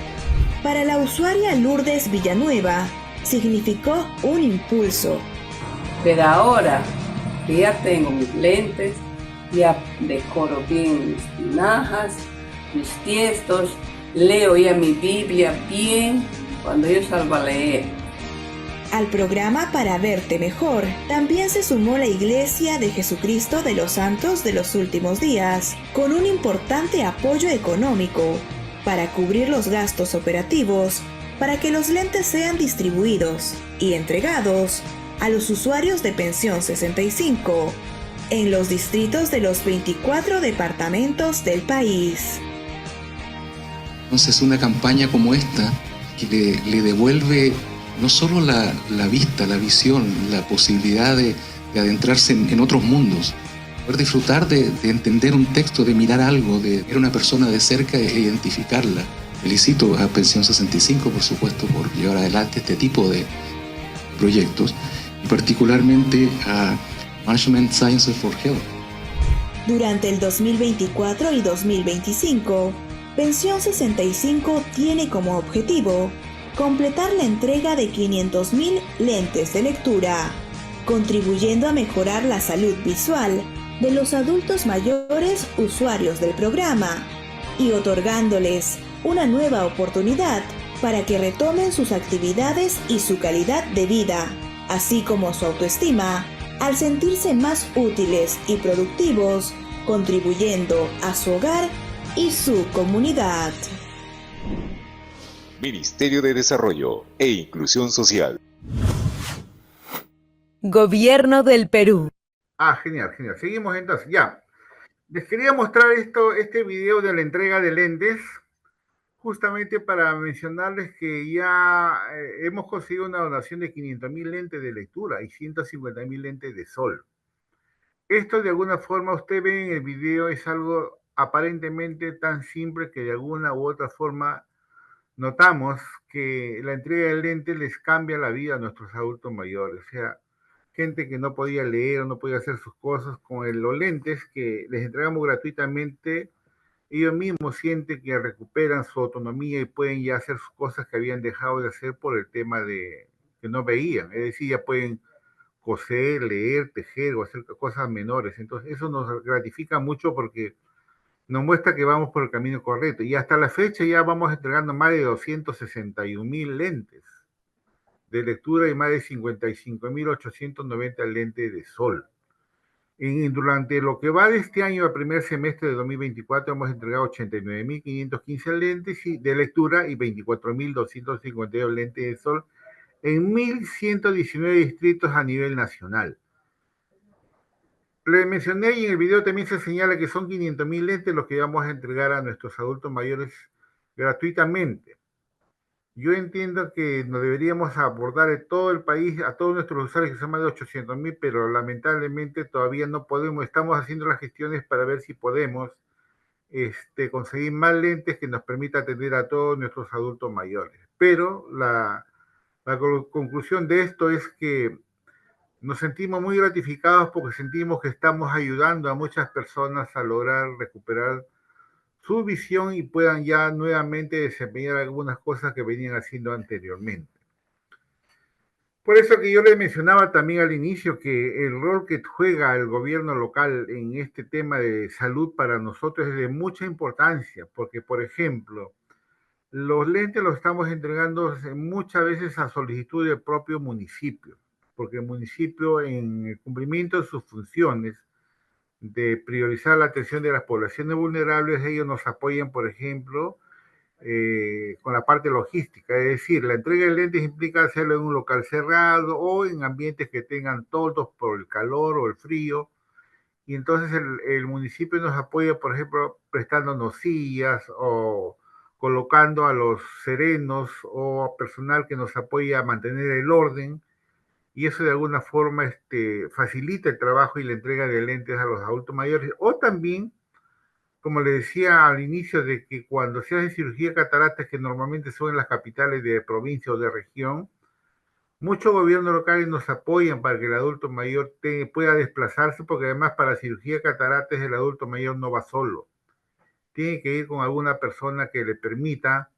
Para la usuaria Lourdes Villanueva, significó un impulso.
Pero ahora que ya tengo mis lentes, ya decoro bien mis tinajas, mis tiestos, Leo ya mi Biblia bien cuando yo salgo a leer.
Al programa Para Verte Mejor también se sumó la Iglesia de Jesucristo de los Santos de los Últimos Días, con un importante apoyo económico para cubrir los gastos operativos para que los lentes sean distribuidos y entregados a los usuarios de Pensión 65 en los distritos de los 24 departamentos del país.
Entonces, una campaña como esta que le devuelve no solo la vista, la visión, la posibilidad de adentrarse en otros mundos, poder disfrutar de entender un texto, de mirar algo, de ver a una persona de cerca e identificarla. Felicito a Pensión 65, por supuesto, por llevar adelante este tipo de proyectos, y particularmente a Management Sciences for Health.
Durante el 2024 y 2025, Pensión 65 tiene como objetivo completar la entrega de 500.000 lentes de lectura, contribuyendo a mejorar la salud visual de los adultos mayores usuarios del programa y otorgándoles una nueva oportunidad para que retomen sus actividades y su calidad de vida, así como su autoestima, al sentirse más útiles y productivos, contribuyendo a su hogar y su comunidad.
Ministerio de Desarrollo e Inclusión Social.
Gobierno del Perú.
Genial, genial. Seguimos entonces. Ya. Les quería mostrar este video de la entrega de lentes, justamente para mencionarles que ya hemos conseguido una donación de 500.000 lentes de lectura y 150.000 lentes de sol. Esto de alguna forma, usted ve en el video, es algo aparentemente tan simple que de alguna u otra forma notamos que la entrega de lentes les cambia la vida a nuestros adultos mayores. O sea, gente que no podía leer o no podía hacer sus cosas, con los lentes que les entregamos gratuitamente, ellos mismos sienten que recuperan su autonomía y pueden ya hacer sus cosas que habían dejado de hacer por el tema de que no veían. Es decir, ya pueden coser, leer, tejer o hacer cosas menores. Entonces, eso nos gratifica mucho porque nos muestra que vamos por el camino correcto. Y hasta la fecha ya vamos entregando más de 261.000 lentes de lectura y más de 55.890 lentes de sol. Durante lo que va de este año, al primer semestre de 2024, hemos entregado 89.515 lentes de lectura y 24.252 lentes de sol en 1.119 distritos a nivel nacional. Les mencioné y en el video también se señala que son 500.000 lentes los que vamos a entregar a nuestros adultos mayores gratuitamente. Yo entiendo que nos deberíamos abordar en todo el país, a todos nuestros usuarios, que son más de 800.000, pero lamentablemente todavía no podemos. Estamos haciendo las gestiones para ver si podemos conseguir más lentes que nos permita atender a todos nuestros adultos mayores. Pero la conclusión de esto es que nos sentimos muy gratificados porque sentimos que estamos ayudando a muchas personas a lograr recuperar su visión y puedan ya nuevamente desempeñar algunas cosas que venían haciendo anteriormente. Por eso que yo les mencionaba también al inicio que el rol que juega el gobierno local en este tema de salud para nosotros es de mucha importancia, porque, por ejemplo, los lentes los estamos entregando muchas veces a solicitud del propio municipio, porque el municipio, en el cumplimiento de sus funciones de priorizar la atención de las poblaciones vulnerables, ellos nos apoyan, por ejemplo, con la parte logística, es decir, la entrega de lentes implica hacerlo en un local cerrado o en ambientes que tengan toldos por el calor o el frío, y entonces el municipio nos apoya, por ejemplo, prestándonos sillas o colocando a los serenos o a personal que nos apoya a mantener el orden, y eso de alguna forma facilita el trabajo y la entrega de lentes a los adultos mayores. O también, como le decía al inicio, de que cuando se hace cirugía de cataratas, que normalmente son en las capitales de provincia o de región, muchos gobiernos locales nos apoyan para que el adulto mayor pueda desplazarse, porque además para cirugía de cataratas el adulto mayor no va solo. Tiene que ir con alguna persona que le permita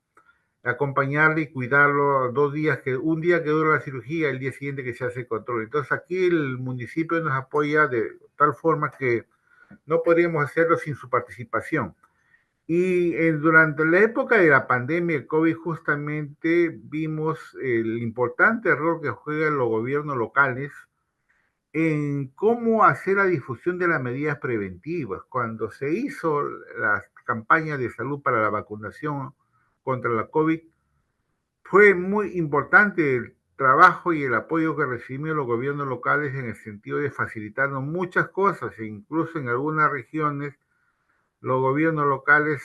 acompañarle y cuidarlo 2 días, un día que dura la cirugía, el día siguiente que se hace el control. Entonces aquí el municipio nos apoya de tal forma que no podríamos hacerlo sin su participación. Y durante la época de la pandemia de COVID justamente vimos el importante rol que juegan los gobiernos locales en cómo hacer la difusión de las medidas preventivas. Cuando se hizo las campañas de salud para la vacunación contra la COVID, fue muy importante el trabajo y el apoyo que recibieron los gobiernos locales en el sentido de facilitarnos muchas cosas, e incluso en algunas regiones los gobiernos locales,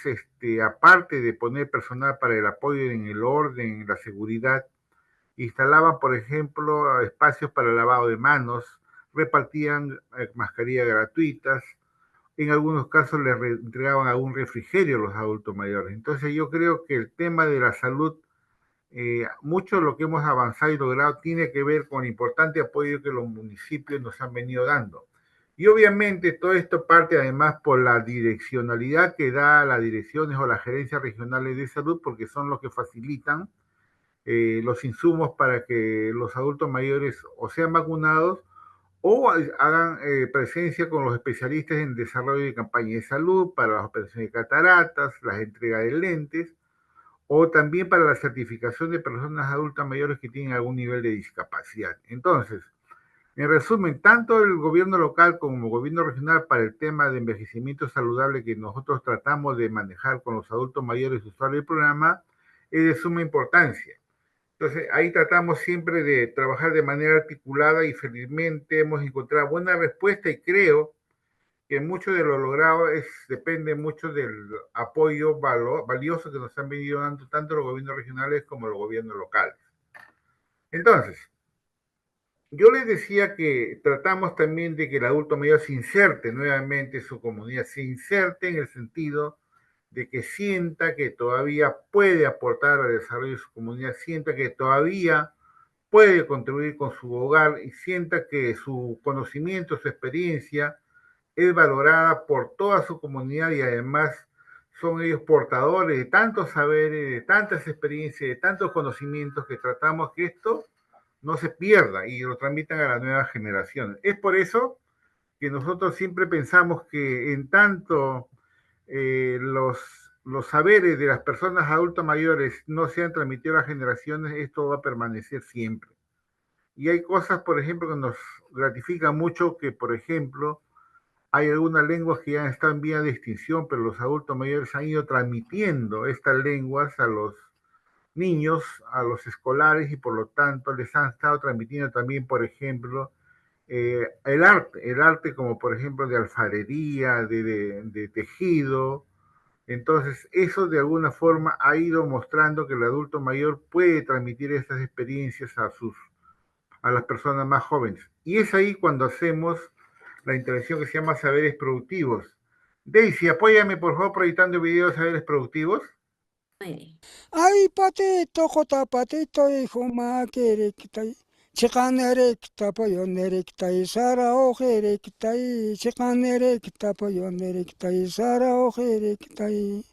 aparte de poner personal para el apoyo en el orden, en la seguridad, instalaban, por ejemplo, espacios para el lavado de manos, repartían mascarillas gratuitas, en algunos casos les entregaban algún refrigerio a los adultos mayores. Entonces yo creo que el tema de la salud, mucho de lo que hemos avanzado y logrado tiene que ver con el importante apoyo que los municipios nos han venido dando. Y obviamente todo esto parte además por la direccionalidad que da las direcciones o las gerencias regionales de salud, porque son los que facilitan los insumos para que los adultos mayores o sean vacunados o hagan presencia con los especialistas en desarrollo de campañas de salud para las operaciones de cataratas, las entregas de lentes, o también para la certificación de personas adultas mayores que tienen algún nivel de discapacidad. Entonces, en resumen, tanto el gobierno local como el gobierno regional para el tema de envejecimiento saludable que nosotros tratamos de manejar con los adultos mayores usuarios del programa es de suma importancia. Entonces, ahí tratamos siempre de trabajar de manera articulada y felizmente hemos encontrado buena respuesta y creo que mucho de lo logrado depende mucho del apoyo valioso que nos han venido dando tanto los gobiernos regionales como los gobiernos locales. Entonces, yo les decía que tratamos también de que el adulto mayor se inserte nuevamente en su comunidad, se inserte en el sentido de que sienta que todavía puede aportar al desarrollo de su comunidad, sienta que todavía puede contribuir con su hogar y sienta que su conocimiento, su experiencia es valorada por toda su comunidad y además son ellos portadores de tantos saberes, de tantas experiencias, de tantos conocimientos que tratamos que esto no se pierda y lo transmitan a las nuevas generaciones. Es por eso que nosotros siempre pensamos que en tanto los saberes de las personas adultas mayores no se han transmitido a las generaciones, esto va a permanecer siempre. Y hay cosas, por ejemplo, que nos gratifican mucho, que por ejemplo, hay algunas lenguas que ya han estado en vía de extinción, pero los adultos mayores han ido transmitiendo estas lenguas a los niños, a los escolares, y por lo tanto les han estado transmitiendo también, por ejemplo, el arte como por ejemplo de alfarería, de tejido. Entonces eso de alguna forma ha ido mostrando que el adulto mayor puede transmitir estas experiencias a las personas más jóvenes. Y es ahí cuando hacemos la intervención que se llama Saberes Productivos. Daisy, apóyame por favor proyectando el video de Saberes Productivos.
Ay, patito, jota patito, hijo ma que rectai. Chican recta, payon rectai, sara oje rectai. Chican recta, payon rectai, sara oje rectai.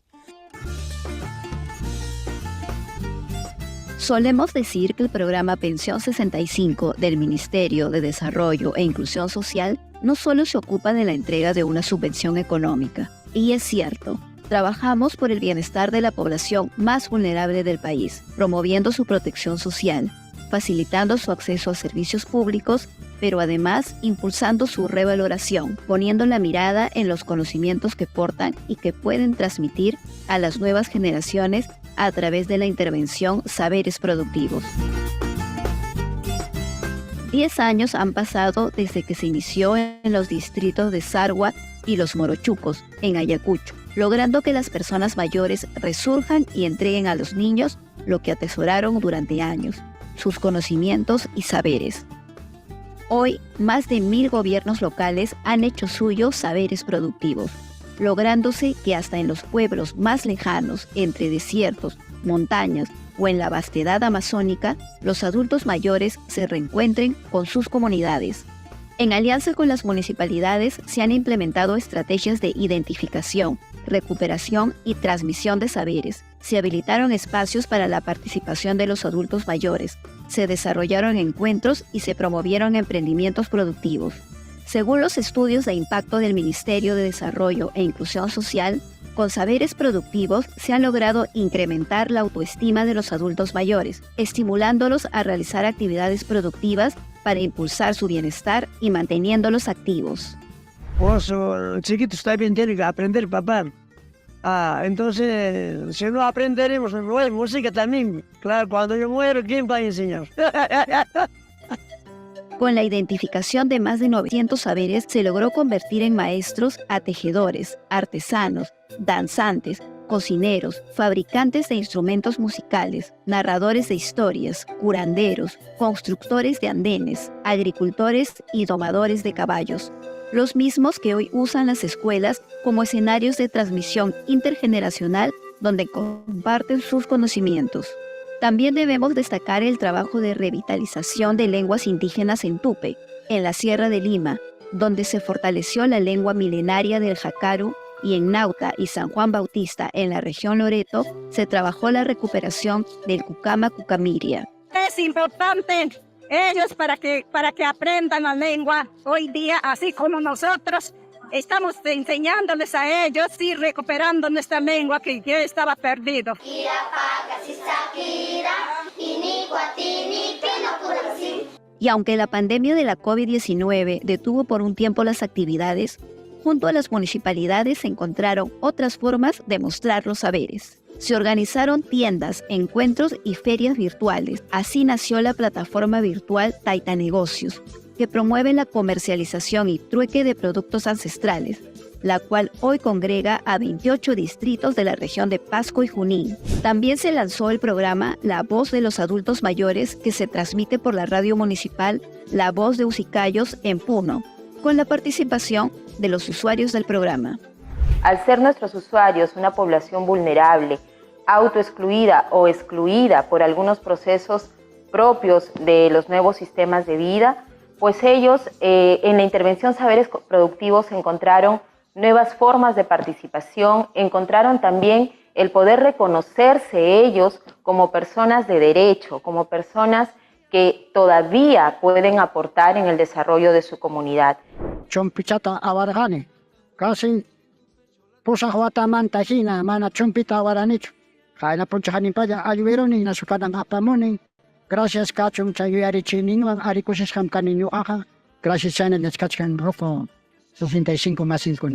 Solemos decir que el programa Pensión 65 del Ministerio de Desarrollo e Inclusión Social no solo se ocupa de la entrega de una subvención económica, y es cierto. Trabajamos por el bienestar de la población más vulnerable del país, promoviendo su protección social, facilitando su acceso a servicios públicos, pero además impulsando su revaloración, poniendo la mirada en los conocimientos que portan y que pueden transmitir a las nuevas generaciones a través de la intervención Saberes Productivos. 10 años han pasado desde que se inició en los distritos de Sarwa y Los Morochucos, en Ayacucho, logrando que las personas mayores resurjan y entreguen a los niños lo que atesoraron durante años, sus conocimientos y saberes. Hoy, más de 1000 gobiernos locales han hecho suyos saberes productivos, lográndose que hasta en los pueblos más lejanos, entre desiertos, montañas o en la vastedad amazónica, los adultos mayores se reencuentren con sus comunidades. En alianza con las municipalidades se han implementado estrategias de identificación, recuperación y transmisión de saberes. Se habilitaron espacios para la participación de los adultos mayores, se desarrollaron encuentros y se promovieron emprendimientos productivos. Según los estudios de impacto del Ministerio de Desarrollo e Inclusión Social, Con saberes productivos se ha logrado incrementar la autoestima de los adultos mayores, estimulándolos a realizar actividades productivas para impulsar su bienestar y manteniéndolos activos.
Pues el chiquito también tiene que aprender, papá. Entonces, si no aprenderemos, pues, música también. Claro, cuando yo muero, ¿quién va a enseñar?
Con la identificación de más de 900 saberes, se logró convertir en maestros a tejedores, artesanos, danzantes, cocineros, fabricantes de instrumentos musicales, narradores de historias, curanderos, constructores de andenes, agricultores y domadores de caballos. Los mismos que hoy usan las escuelas como escenarios de transmisión intergeneracional donde comparten sus conocimientos. También debemos destacar el trabajo de revitalización de lenguas indígenas en Tupe, en la Sierra de Lima, donde se fortaleció la lengua milenaria del Jacaru, y en Nauta y San Juan Bautista, en la región Loreto, se trabajó la recuperación del Cucama Cucamiria.
Es importante ellos para que aprendan la lengua hoy día, así como nosotros estamos enseñándoles a ellos y recuperando nuestra lengua que ya estaba perdido.
Y aunque la pandemia de la COVID-19 detuvo por un tiempo las actividades, junto a las municipalidades se encontraron otras formas de mostrar los saberes. Se organizaron tiendas, encuentros y ferias virtuales. Así nació la plataforma virtual Taita Negocios, que promueve la comercialización y trueque de productos ancestrales, la cual hoy congrega a 28 distritos de la región de Pasco y Junín. También se lanzó el programa La Voz de los Adultos Mayores, que se transmite por la radio municipal La Voz de Ucicayos en Puno, con la participación de los usuarios del programa.
Al ser nuestros usuarios una población vulnerable, autoexcluida o excluida por algunos procesos propios de los nuevos sistemas de vida, pues ellos en la intervención Saberes Productivos encontraron nuevas formas de participación, encontraron también el poder reconocerse ellos como personas de derecho, como personas que todavía pueden aportar en el desarrollo de su comunidad.
Chompichata awargani, casi pusahwataman tajina, mana chompita awaranicho. Kaina punchahanin paya ayuveronin na sukadan apamonin. Gracias kachum chayuari chinin, arikusis kam kaninyo aka. Gracias channel neskachkan rofo 65 más 5.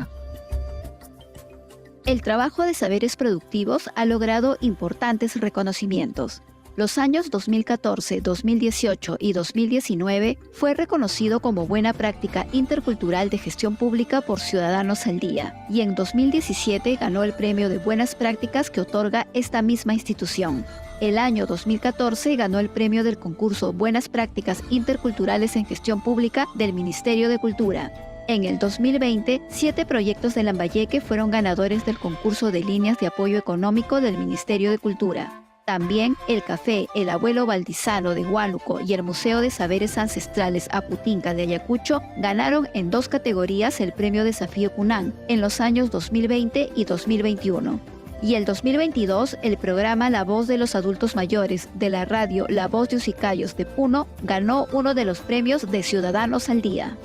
El trabajo de saberes productivos ha logrado importantes reconocimientos. Los años 2014, 2018 y 2019 fue reconocido como buena práctica intercultural de gestión pública por Ciudadanos al Día, y en 2017 ganó el premio de buenas prácticas que otorga esta misma institución. El año 2014 ganó el premio del concurso Buenas Prácticas Interculturales en Gestión Pública del Ministerio de Cultura. En el 2020, 7 proyectos de Lambayeque fueron ganadores del concurso de líneas de apoyo económico del Ministerio de Cultura. También el Café El Abuelo Valdizano de Huánuco y el Museo de Saberes Ancestrales Aputinca de Ayacucho ganaron en 2 categorías el premio Desafío Cunán en los años 2020 y 2021. Y el 2022, el programa La Voz de los Adultos Mayores de la radio La Voz de Ucicayos de Puno ganó uno de los premios de Ciudadanos al Día.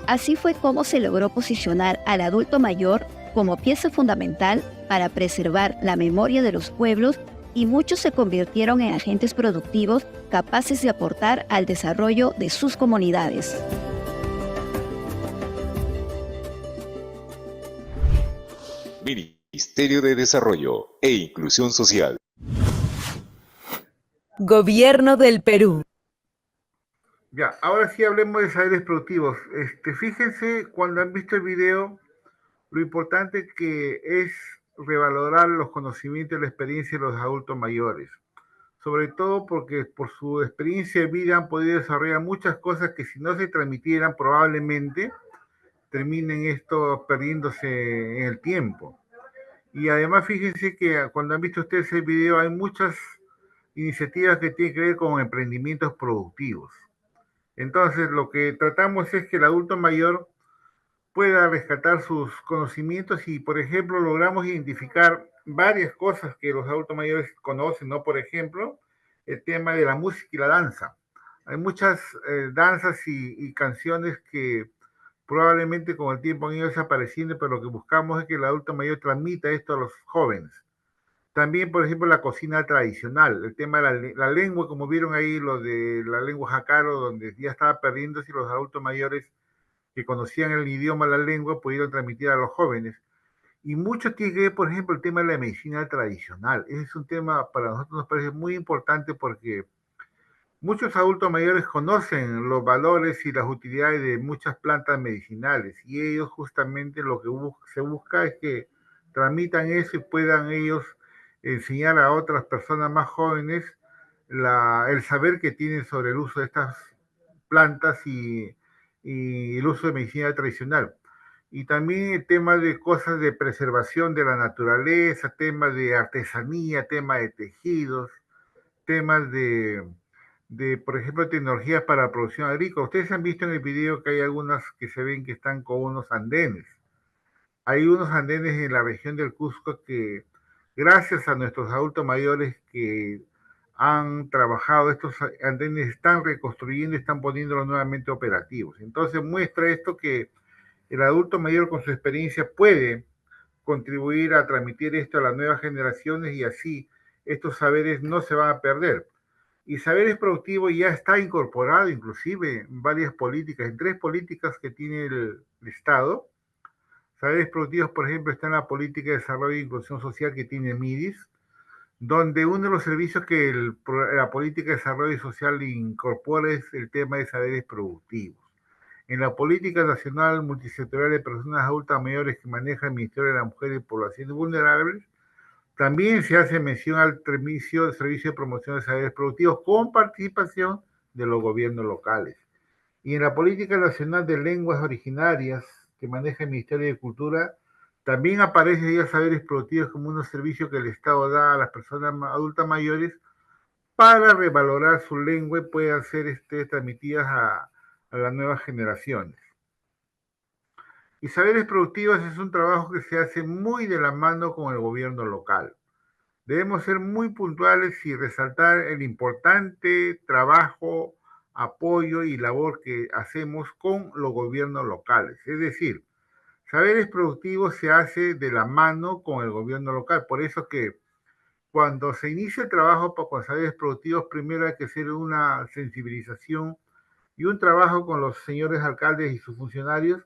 Así fue como se logró posicionar al adulto mayor como pieza fundamental para preservar la memoria de los pueblos, y muchos se convirtieron en agentes productivos capaces de aportar al desarrollo de sus comunidades.
Ministerio de Desarrollo e Inclusión Social.
Gobierno del Perú.
Ya, ahora sí hablemos de saberes productivos. Fíjense, cuando han visto el video, lo importante que es revalorar los conocimientos y la experiencia de los adultos mayores. Sobre todo porque por su experiencia de vida han podido desarrollar muchas cosas que si no se transmitieran probablemente terminen esto perdiéndose en el tiempo. Y además fíjense que cuando han visto ustedes el video hay muchas iniciativas que tienen que ver con emprendimientos productivos. Entonces, lo que tratamos es que el adulto mayor pueda rescatar sus conocimientos y, por ejemplo, logramos identificar varias cosas que los adultos mayores conocen, ¿no? Por ejemplo, el tema de la música y la danza. Hay muchas danzas y canciones que probablemente con el tiempo han ido desapareciendo, pero lo que buscamos es que el adulto mayor transmita esto a los jóvenes. También, por ejemplo, la cocina tradicional, el tema de la lengua, como vieron ahí, lo de la lengua jacaro, donde ya estaba perdiéndose y los adultos mayores que conocían el idioma, la lengua, pudieron transmitir a los jóvenes. Y mucho tiene que ver, por ejemplo, el tema de la medicina tradicional. Ese es un tema para nosotros nos parece muy importante porque muchos adultos mayores conocen los valores y las utilidades de muchas plantas medicinales y ellos justamente lo que se busca es que transmitan eso y puedan ellos enseñar a otras personas más jóvenes el saber que tienen sobre el uso de estas plantas y el uso de medicina tradicional. Y también el tema de cosas de preservación de la naturaleza, temas de artesanía, temas de tejidos, temas por ejemplo, tecnologías para producción agrícola. Ustedes han visto en el video que hay algunas que se ven que están con unos andenes. Hay unos andenes en la región del Cusco que, gracias a nuestros adultos mayores que han trabajado, estos andenes están reconstruyendo y están poniéndolos nuevamente operativos. Entonces muestra esto que el adulto mayor con su experiencia puede contribuir a transmitir esto a las nuevas generaciones y así estos saberes no se van a perder. Y saberes productivos ya está incorporado inclusive en varias políticas, en 3 políticas que tiene el Estado. Saberes productivos, por ejemplo, está en la política de desarrollo e inclusión social que tiene MIDIS, donde uno de los servicios que la política de desarrollo social incorpora es el tema de saberes productivos. En la política nacional multisectorial de personas adultas mayores que maneja el Ministerio de la Mujer y Poblaciones Vulnerables, también se hace mención al servicio de promoción de saberes productivos con participación de los gobiernos locales. Y en la política nacional de lenguas originarias que maneja el Ministerio de Cultura, también aparece ya saberes productivos como un servicio que el Estado da a las personas adultas mayores para revalorar su lengua y puedan ser transmitidas a las nuevas generaciones. Y saberes productivos es un trabajo que se hace muy de la mano con el gobierno local. Debemos ser muy puntuales y resaltar el importante trabajo, apoyo y labor que hacemos con los gobiernos locales. Es decir, saberes productivos se hace de la mano con el gobierno local. Por eso que cuando se inicia el trabajo con saberes productivos, primero hay que hacer una sensibilización y un trabajo con los señores alcaldes y sus funcionarios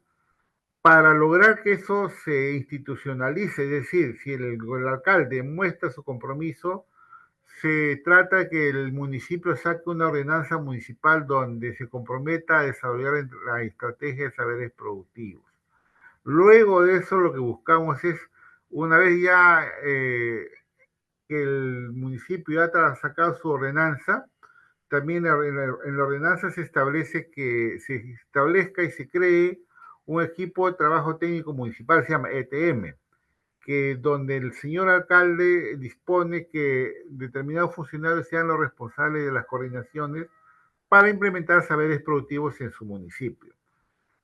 para lograr que eso se institucionalice. Es decir, si el alcalde muestra su compromiso, se trata que el municipio saque una ordenanza municipal donde se comprometa a desarrollar la estrategia de saberes productivos. Luego de eso lo que buscamos es, una vez ya que el municipio ha sacado su ordenanza, también en la ordenanza se establece que se establezca y se cree un equipo de trabajo técnico municipal, se llama ETM, que donde el señor alcalde dispone que determinados funcionarios sean los responsables de las coordinaciones para implementar saberes productivos en su municipio.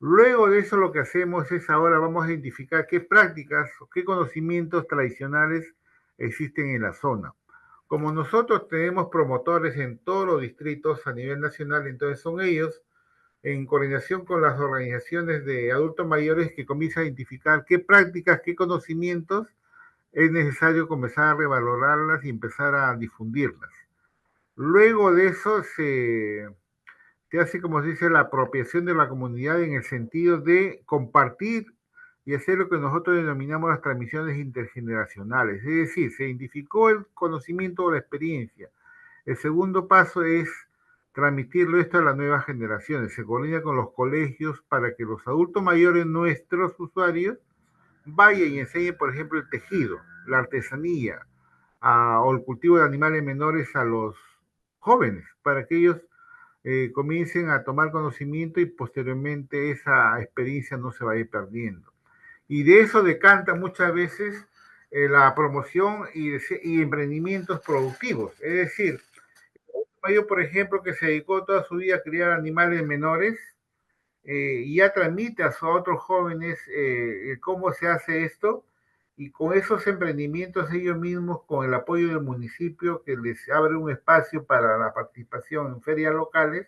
Luego de eso lo que hacemos es ahora vamos a identificar qué prácticas o qué conocimientos tradicionales existen en la zona. Como nosotros tenemos promotores en todos los distritos a nivel nacional, entonces son ellos, en coordinación con las organizaciones de adultos mayores, que comienzan a identificar qué prácticas, qué conocimientos es necesario comenzar a revalorarlas y empezar a difundirlas. Luego de eso se hace, como se dice, la apropiación de la comunidad en el sentido de compartir y hacer lo que nosotros denominamos las transmisiones intergeneracionales. Es decir, se identificó el conocimiento o la experiencia. El segundo paso es transmitirlo esto a las nuevas generaciones. Se coordina con los colegios para que los adultos mayores, nuestros usuarios, vayan y enseñen, por ejemplo, el tejido, la artesanía o el cultivo de animales menores a los jóvenes, para que ellos comiencen a tomar conocimiento y posteriormente esa experiencia no se va a ir perdiendo. Y de eso decanta muchas veces la promoción y emprendimientos productivos. Es decir, un mayor, por ejemplo, que se dedicó toda su vida a criar animales menores, y ya transmite a otros jóvenes cómo se hace esto, y con esos emprendimientos ellos mismos, con el apoyo del municipio que les abre un espacio para la participación en ferias locales,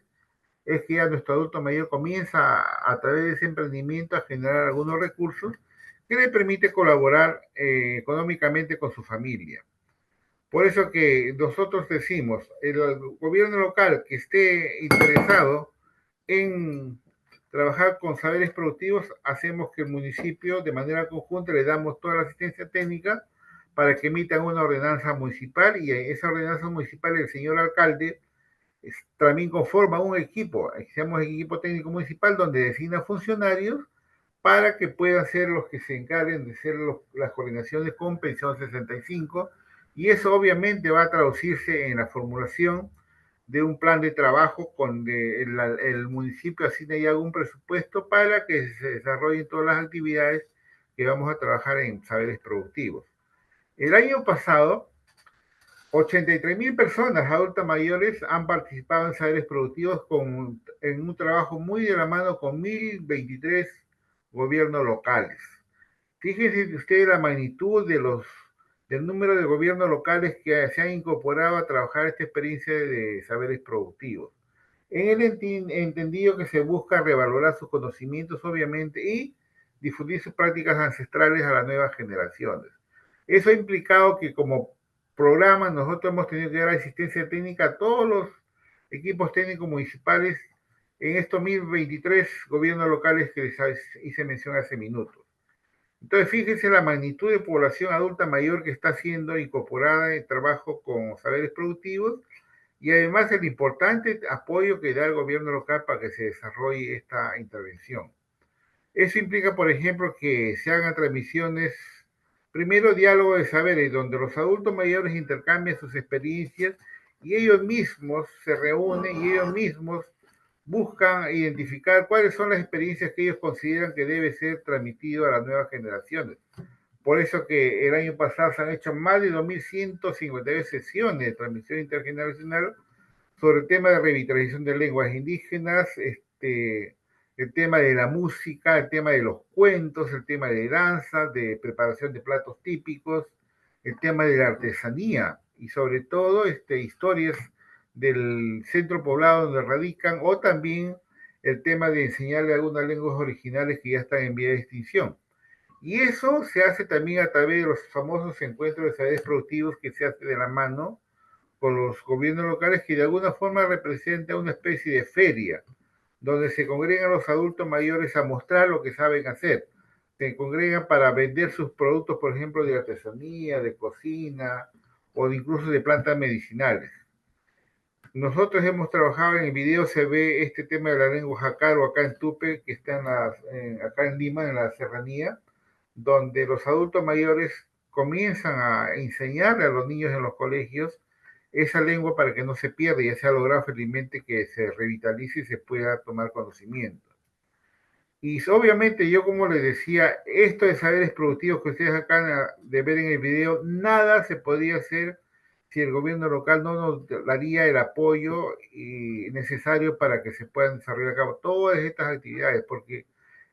es que ya nuestro adulto mayor comienza a través de ese emprendimiento a generar algunos recursos que le permite colaborar económicamente con su familia. Por eso que nosotros decimos, el gobierno local que esté interesado en trabajar con saberes productivos, hacemos que el municipio de manera conjunta le damos toda la asistencia técnica para que emitan una ordenanza municipal, y esa ordenanza municipal el señor alcalde también conforma un equipo, que se llama equipo técnico municipal, donde designa funcionarios para que puedan ser los que se encarguen de hacer las coordinaciones con pensión 65, y eso obviamente va a traducirse en la formulación de un plan de trabajo con el municipio asigna ya algún presupuesto para que se desarrollen todas las actividades que vamos a trabajar en saberes productivos. El año pasado, 83.000 personas adultas mayores han participado en saberes productivos en un trabajo muy de la mano con 1.023 gobiernos locales. Fíjense ustedes la magnitud del número de gobiernos locales que se han incorporado a trabajar esta experiencia de saberes productivos. En el entendido que se busca revalorar sus conocimientos, obviamente, y difundir sus prácticas ancestrales a las nuevas generaciones. Eso ha implicado que como programa nosotros hemos tenido que dar asistencia técnica a todos los equipos técnicos municipales en estos 1.023 gobiernos locales que les hice mención hace minutos. Entonces, fíjense la magnitud de población adulta mayor que está siendo incorporada en trabajo con saberes productivos, y además el importante apoyo que da el gobierno local para que se desarrolle esta intervención. Eso implica, por ejemplo, que se hagan transmisiones, primero diálogo de saberes, donde los adultos mayores intercambian sus experiencias y ellos mismos se reúnen y ellos mismos buscan identificar cuáles son las experiencias que ellos consideran que debe ser transmitido a las nuevas generaciones. Por eso que el año pasado se han hecho más de 2.152 sesiones de transmisión intergeneracional sobre el tema de revitalización de lenguas indígenas, el tema de la música, el tema de los cuentos, el tema de danza, de preparación de platos típicos, el tema de la artesanía y sobre todo historias del centro poblado donde radican, o también el tema de enseñarle algunas lenguas originales que ya están en vía de extinción. Y eso se hace también a través de los famosos encuentros de saberes productivos que se hace de la mano con los gobiernos locales, que de alguna forma representa una especie de feria, donde se congregan los adultos mayores a mostrar lo que saben hacer. Se congregan para vender sus productos, por ejemplo, de artesanía, de cocina, o incluso de plantas medicinales. Nosotros hemos trabajado, en el video se ve este tema de la lengua jácaro acá en Tupe, que está acá en Lima, en la serranía, donde los adultos mayores comienzan a enseñarle a los niños en los colegios esa lengua para que no se pierda, y ya se ha logrado felizmente que se revitalice y se pueda tomar conocimiento. Y obviamente yo, como les decía, esto de saberes productivos que ustedes acaban de ver en el video, nada se podría hacer si el gobierno local no nos daría el apoyo necesario para que se puedan desarrollar a cabo todas estas actividades, porque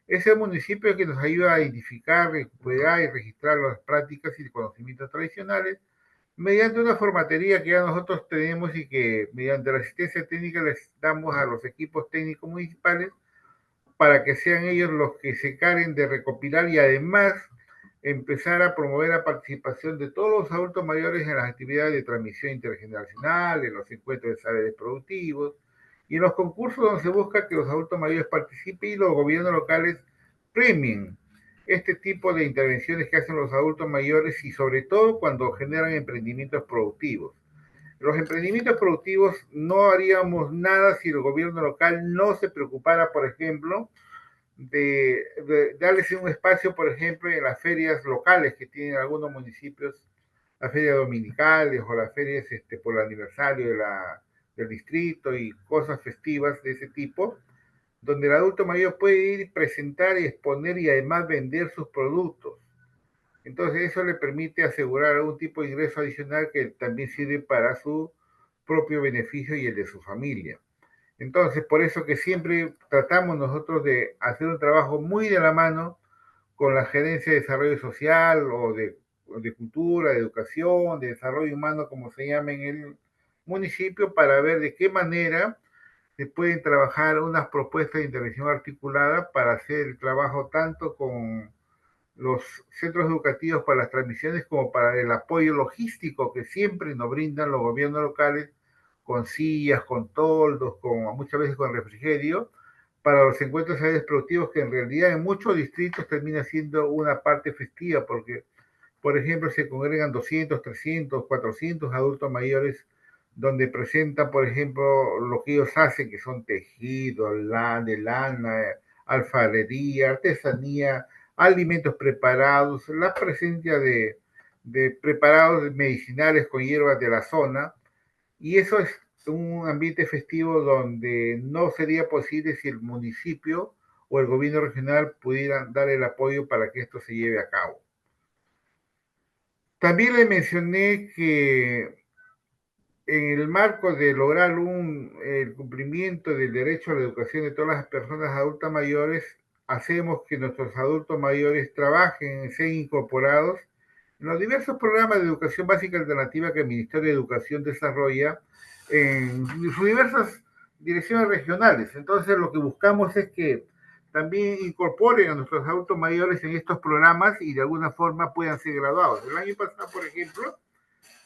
es el municipio que nos ayuda a identificar, recuperar y registrar las prácticas y conocimientos tradicionales mediante una formatería que ya nosotros tenemos y que mediante la asistencia técnica les damos a los equipos técnicos municipales para que sean ellos los que se encarguen de recopilar y además empezar a promover la participación de todos los adultos mayores en las actividades de transmisión intergeneracional, en los encuentros de saberes productivos y en los concursos donde se busca que los adultos mayores participen y los gobiernos locales premien este tipo de intervenciones que hacen los adultos mayores, y sobre todo cuando generan emprendimientos productivos. Los emprendimientos productivos no haríamos nada si el gobierno local no se preocupara, por ejemplo, de darles un espacio, por ejemplo, en las ferias locales que tienen algunos municipios, las ferias dominicales o las ferias por el aniversario del distrito y cosas festivas de ese tipo, donde el adulto mayor puede ir, presentar y exponer y además vender sus productos. Entonces eso le permite asegurar algún tipo de ingreso adicional que también sirve para su propio beneficio y el de su familia. Entonces, por eso que siempre tratamos nosotros de hacer un trabajo muy de la mano con la Gerencia de Desarrollo Social o de Cultura, de Educación, de Desarrollo Humano, como se llama en el municipio, para ver de qué manera se pueden trabajar unas propuestas de intervención articulada para hacer el trabajo tanto con los centros educativos para las transmisiones como para el apoyo logístico que siempre nos brindan los gobiernos locales con sillas, con toldos, muchas veces con refrigerio, para los encuentros sociales productivos que en realidad en muchos distritos termina siendo una parte festiva porque, por ejemplo, se congregan 200, 300, 400 adultos mayores donde presentan, por ejemplo, lo que ellos hacen, que son tejidos, de lana, alfarería, artesanía, alimentos preparados, la presencia de preparados medicinales con hierbas de la zona, y eso es un ambiente festivo donde no sería posible si el municipio o el gobierno regional pudieran dar el apoyo para que esto se lleve a cabo. También le mencioné que en el marco de lograr el cumplimiento del derecho a la educación de todas las personas adultas mayores, hacemos que nuestros adultos mayores trabajen, sean incorporados en los diversos programas de educación básica alternativa que el Ministerio de Educación desarrolla en sus diversas direcciones regionales. Entonces, lo que buscamos es que también incorporen a nuestros adultos mayores en estos programas y de alguna forma puedan ser graduados. El año pasado, por ejemplo,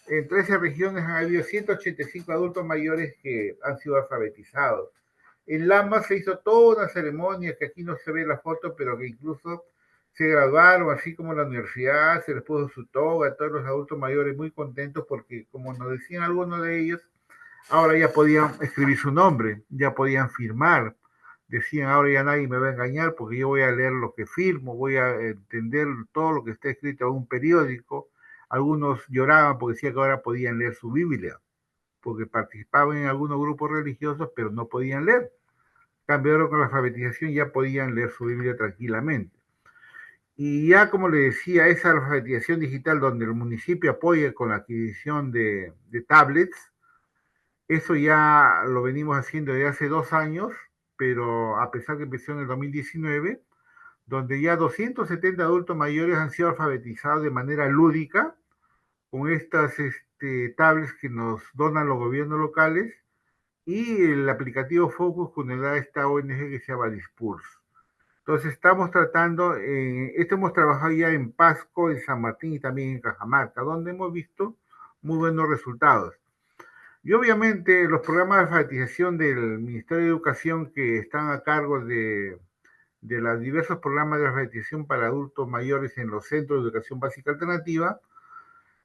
en 13 regiones han habido 185 adultos mayores que han sido alfabetizados. En Lama se hizo toda una ceremonia, que aquí no se ve la foto, pero que incluso se graduaron, así como la universidad, se les puso su toga a todos los adultos mayores muy contentos porque, como nos decían algunos de ellos, ahora ya podían escribir su nombre, ya podían firmar. Decían, ahora ya nadie me va a engañar porque yo voy a leer lo que firmo, voy a entender todo lo que está escrito en un periódico. Algunos lloraban porque decían que ahora podían leer su Biblia, porque participaban en algunos grupos religiosos, pero no podían leer. Cambiaron con la alfabetización, ya podían leer su Biblia tranquilamente. Y ya, como le decía, esa alfabetización digital donde el municipio apoya con la adquisición de tablets, eso ya lo venimos haciendo desde hace 2 años, pero a pesar que empezó en el 2019, donde ya 270 adultos mayores han sido alfabetizados de manera lúdica con estas tablets que nos donan los gobiernos locales y el aplicativo Focus que nos da esta ONG que se llama Dispulse. Entonces estamos tratando, esto hemos trabajado ya en Pasco, en San Martín y también en Cajamarca, donde hemos visto muy buenos resultados. Y obviamente los programas de alfabetización del Ministerio de Educación que están a cargo de los diversos programas de alfabetización para adultos mayores en los centros de educación básica alternativa,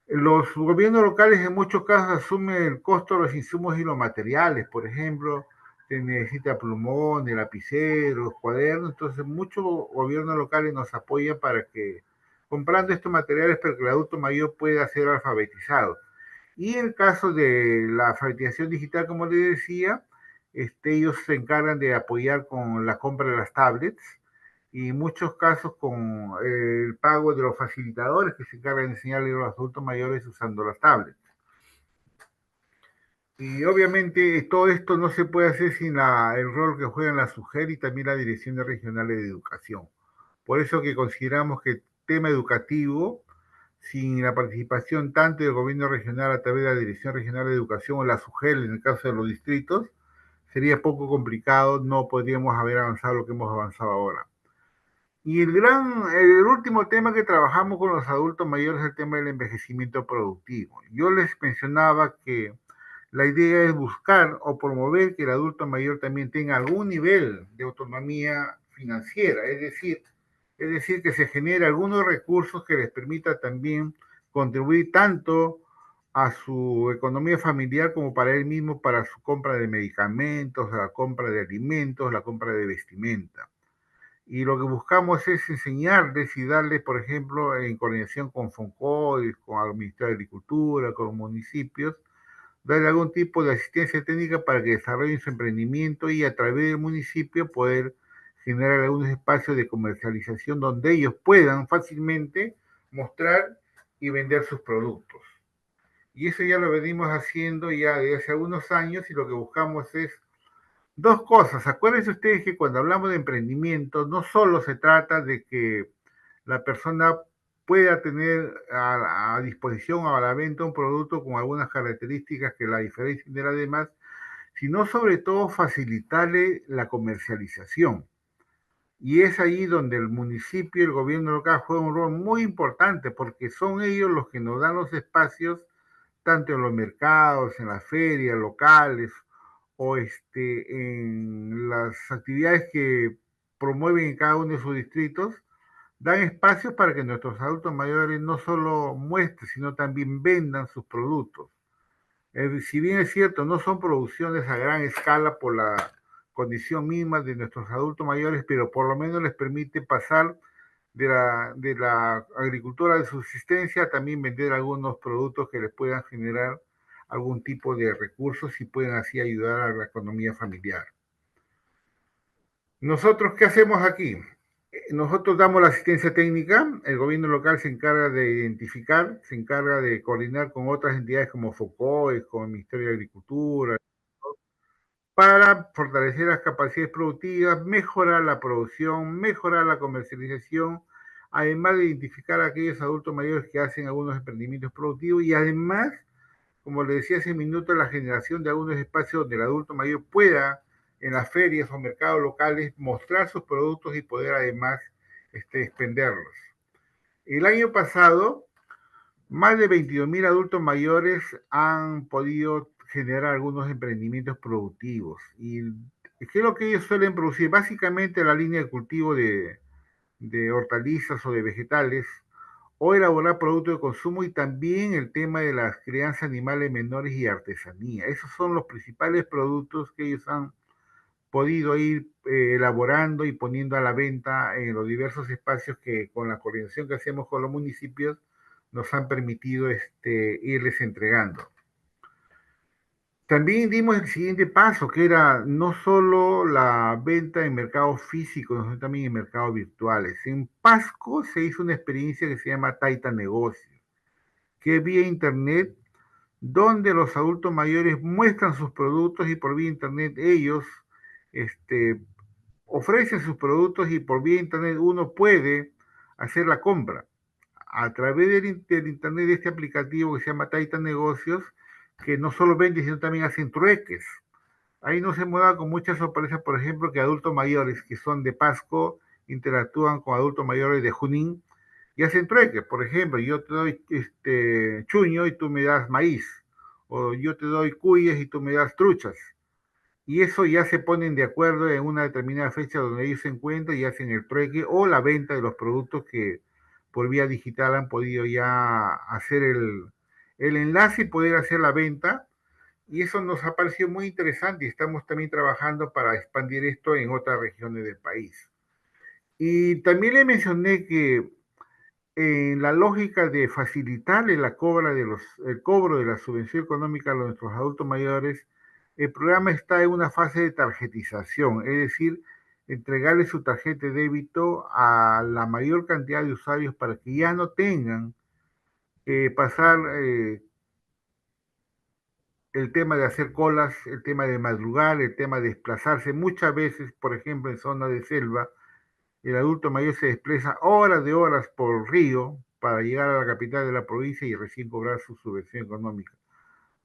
los gobiernos locales en muchos casos asumen el costo de los insumos y los materiales. Por ejemplo, se necesita plumones, lapiceros, cuadernos. Entonces, muchos gobiernos locales nos apoyan para que, comprando estos materiales, para que el adulto mayor pueda ser alfabetizado. Y en el caso de la alfabetización digital, como les decía, ellos se encargan de apoyar con la compra de las tablets y en muchos casos con el pago de los facilitadores que se encargan de enseñarle a los adultos mayores usando las tablets. Y obviamente todo esto no se puede hacer sin el rol que juegan la SUGER y también las direcciones regionales de educación. Por eso que consideramos que el tema educativo, sin la participación tanto del gobierno regional a través de la Dirección Regional de Educación o la SUGER en el caso de los distritos, sería poco complicado, no podríamos haber avanzado lo que hemos avanzado ahora. Y el último tema que trabajamos con los adultos mayores es el tema del envejecimiento productivo. Yo les mencionaba que la idea es buscar o promover que el adulto mayor también tenga algún nivel de autonomía financiera, es decir, que se genere algunos recursos que les permita también contribuir tanto a su economía familiar como para él mismo, para su compra de medicamentos, la compra de alimentos, la compra de vestimenta. Y lo que buscamos es enseñarles y darles, por ejemplo, en coordinación con FONCODES, con el Ministerio de Agricultura, con los municipios, darle algún tipo de asistencia técnica para que desarrollen su emprendimiento y a través del municipio poder generar algunos espacios de comercialización donde ellos puedan fácilmente mostrar y vender sus productos. Y eso ya lo venimos haciendo ya desde hace algunos años y lo que buscamos es Dos cosas. Acuérdense ustedes que cuando hablamos de emprendimiento, no solo se trata de que la persona pueda tener a disposición o a la venta un producto con algunas características que la diferencien de las demás, sino sobre todo facilitarle la comercialización. Y es ahí donde el municipio y el gobierno local juegan un rol muy importante, porque son ellos los que nos dan los espacios, tanto en los mercados, en las ferias locales, o en las actividades que promueven en cada uno de sus distritos, dan espacios para que nuestros adultos mayores no solo muestren, sino también vendan sus productos. Si bien es cierto, no son producciones a gran escala por la condición misma de nuestros adultos mayores, pero por lo menos les permite pasar de la agricultura de subsistencia a también vender algunos productos que les puedan generar algún tipo de recursos y pueden así ayudar a la economía familiar. ¿Nosotros qué hacemos aquí? Nosotros damos la asistencia técnica, el gobierno local se encarga de identificar, se encarga de coordinar con otras entidades como FOCOE, con el Ministerio de Agricultura, para fortalecer las capacidades productivas, mejorar la producción, mejorar la comercialización, además de identificar a aquellos adultos mayores que hacen algunos emprendimientos productivos y además, como le decía hace un minuto, la generación de algunos espacios donde el adulto mayor pueda en las ferias o mercados locales mostrar sus productos y poder además expenderlos. El año pasado, más de 22.000 adultos mayores han podido generar algunos emprendimientos productivos. ¿Y qué es lo que ellos suelen producir? Básicamente la línea de cultivo de hortalizas o de vegetales, o elaborar productos de consumo y también el tema de las crianzas de animales menores y artesanía. Esos son los principales productos que ellos han podido ir elaborando y poniendo a la venta en los diversos espacios que con la coordinación que hacemos con los municipios nos han permitido irles entregando. También dimos el siguiente paso, que era no solo la venta en mercados físicos, sino también en mercados virtuales. En Pasco se hizo una experiencia que se llama Taita Negocios, que es vía internet, donde los adultos mayores muestran sus productos y por vía internet ellos ofrecen sus productos y por vía internet uno puede hacer la compra. A través del internet de este aplicativo que se llama Taita Negocios, que no solo venden, sino también hacen trueques. Ahí nos hemos dado con muchas sorpresas, por ejemplo, que adultos mayores que son de Pasco interactúan con adultos mayores de Junín y hacen trueques. Por ejemplo, yo te doy chuño y tú me das maíz, o yo te doy cuyes y tú me das truchas. Y eso ya se ponen de acuerdo en una determinada fecha donde ellos se encuentran y hacen el trueque o la venta de los productos que por vía digital han podido ya hacer el enlace y poder hacer la venta. Y eso nos ha parecido muy interesante y estamos también trabajando para expandir esto en otras regiones del país. Y también le mencioné que en la lógica de facilitarle el cobro de la subvención económica a nuestros adultos mayores, el programa está en una fase de tarjetización, es decir, entregarle su tarjeta de débito a la mayor cantidad de usuarios para que ya no tengan que pasar el tema de hacer colas, el tema de madrugar, el tema de desplazarse. Muchas veces, por ejemplo, en zona de selva, el adulto mayor se desplaza horas de horas por río para llegar a la capital de la provincia y recién cobrar su subvención económica.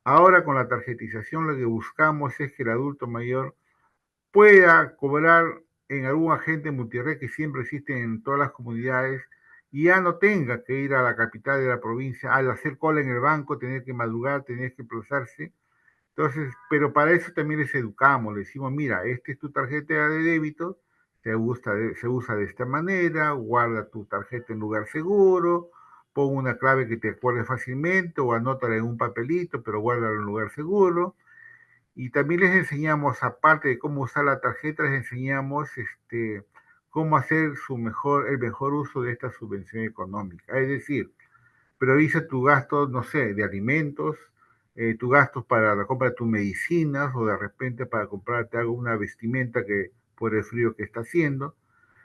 Ahora con la tarjetización lo que buscamos es que el adulto mayor pueda cobrar en algún agente multired que siempre existe en todas las comunidades y ya no tenga que ir a la capital de la provincia al hacer cola en el banco, tener que madrugar, tener que desplazarse. Entonces, pero para eso también les educamos, les decimos, mira, esta es tu tarjeta de débito, se usa de esta manera, guarda tu tarjeta en lugar seguro, pon una clave que te acuerdes fácilmente o anótala en un papelito, pero guárdala en un lugar seguro. Y también les enseñamos, aparte de cómo usar la tarjeta, les enseñamos cómo hacer el mejor uso de esta subvención económica. Es decir, prioriza tu gasto, no sé, de alimentos, tus gastos para la compra de tus medicinas o de repente para comprarte alguna vestimenta que por el frío que está haciendo.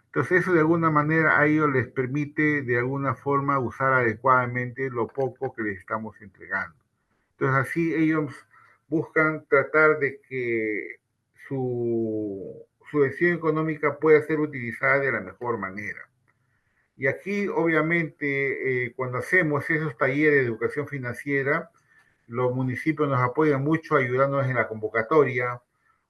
Entonces eso de alguna manera a ellos les permite de alguna forma usar adecuadamente lo poco que les estamos entregando. Entonces así ellos buscan tratar de que su subvención económica pueda ser utilizada de la mejor manera. Y aquí, obviamente, cuando hacemos esos talleres de educación financiera, los municipios nos apoyan mucho ayudándonos en la convocatoria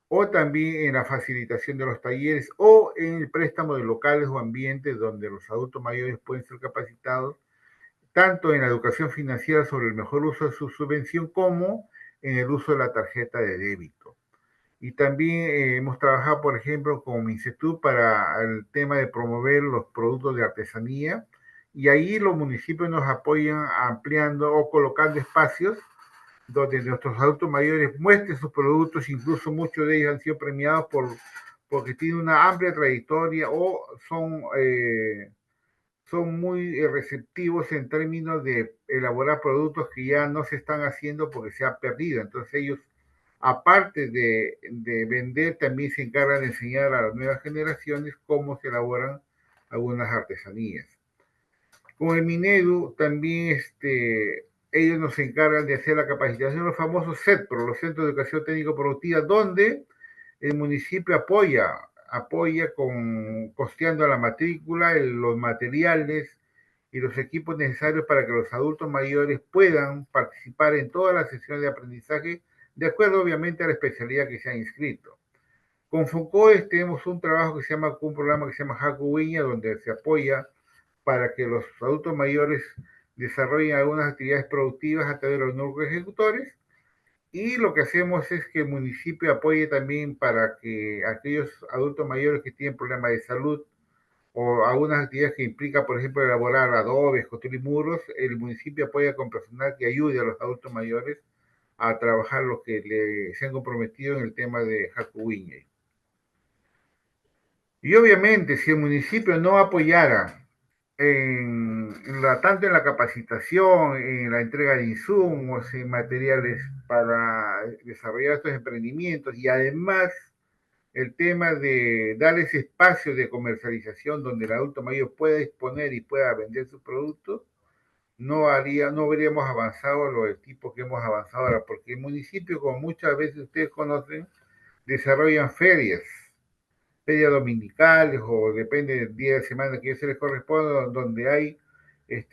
o también en la facilitación de los talleres o en el préstamo de locales o ambientes donde los adultos mayores pueden ser capacitados, tanto en la educación financiera sobre el mejor uso de su subvención como en el uso de la tarjeta de débito. Y también hemos trabajado, por ejemplo, con MINCETUB para el tema de promover los productos de artesanía, y ahí los municipios nos apoyan ampliando o colocando espacios donde nuestros adultos mayores muestren sus productos. Incluso muchos de ellos han sido premiados porque tienen una amplia trayectoria o son muy receptivos en términos de elaborar productos que ya no se están haciendo porque se ha perdido. Entonces ellos, aparte de vender, también se encargan de enseñar a las nuevas generaciones cómo se elaboran algunas artesanías. Con el Minedu también ellos nos encargan de hacer la capacitación de los famosos CETPRO, los Centros de Educación Técnico Productiva, donde el municipio apoya costeando la matrícula, los materiales y los equipos necesarios para que los adultos mayores puedan participar en todas las sesiones de aprendizaje, de acuerdo obviamente a la especialidad que se han inscrito. Con FONCOE tenemos un programa que se llama Haku Viña, donde se apoya para que los adultos mayores desarrollen algunas actividades productivas a través de los núcleos ejecutores. Y lo que hacemos es que el municipio apoye también para que aquellos adultos mayores que tienen problemas de salud o algunas actividades que implican, por ejemplo, elaborar adobes, construir muros, el municipio apoya con personal que ayude a los adultos mayores a trabajar lo que se han comprometido en el tema de Jacubiña. Y obviamente, si el municipio no apoyara tanto en la capacitación, en la entrega de insumos, en materiales para desarrollar estos emprendimientos, y además el tema de darles espacio de comercialización donde el adulto mayor pueda disponer y pueda vender sus productos, no habríamos avanzado lo del tipo que hemos avanzado ahora, porque el municipio, como muchas veces ustedes conocen, desarrollan ferias dominicales, o depende del día de semana que se les corresponda, donde hay,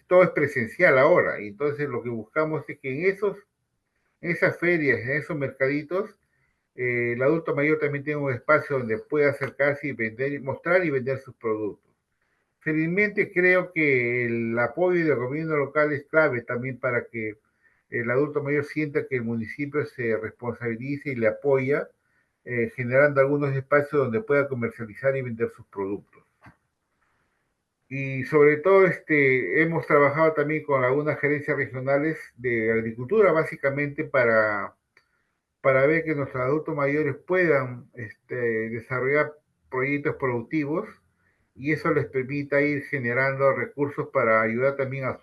todo es presencial ahora, y entonces lo que buscamos es que en esas ferias, en esos mercaditos, el adulto mayor también tenga un espacio donde pueda acercarse y vender, mostrar y vender sus productos. Felizmente creo que el apoyo del gobierno local es clave también para que el adulto mayor sienta que el municipio se responsabilice y le apoya, generando algunos espacios donde pueda comercializar y vender sus productos. Y sobre todo hemos trabajado también con algunas gerencias regionales de agricultura, básicamente para ver que nuestros adultos mayores puedan desarrollar proyectos productivos, y eso les permita ir generando recursos para ayudar también a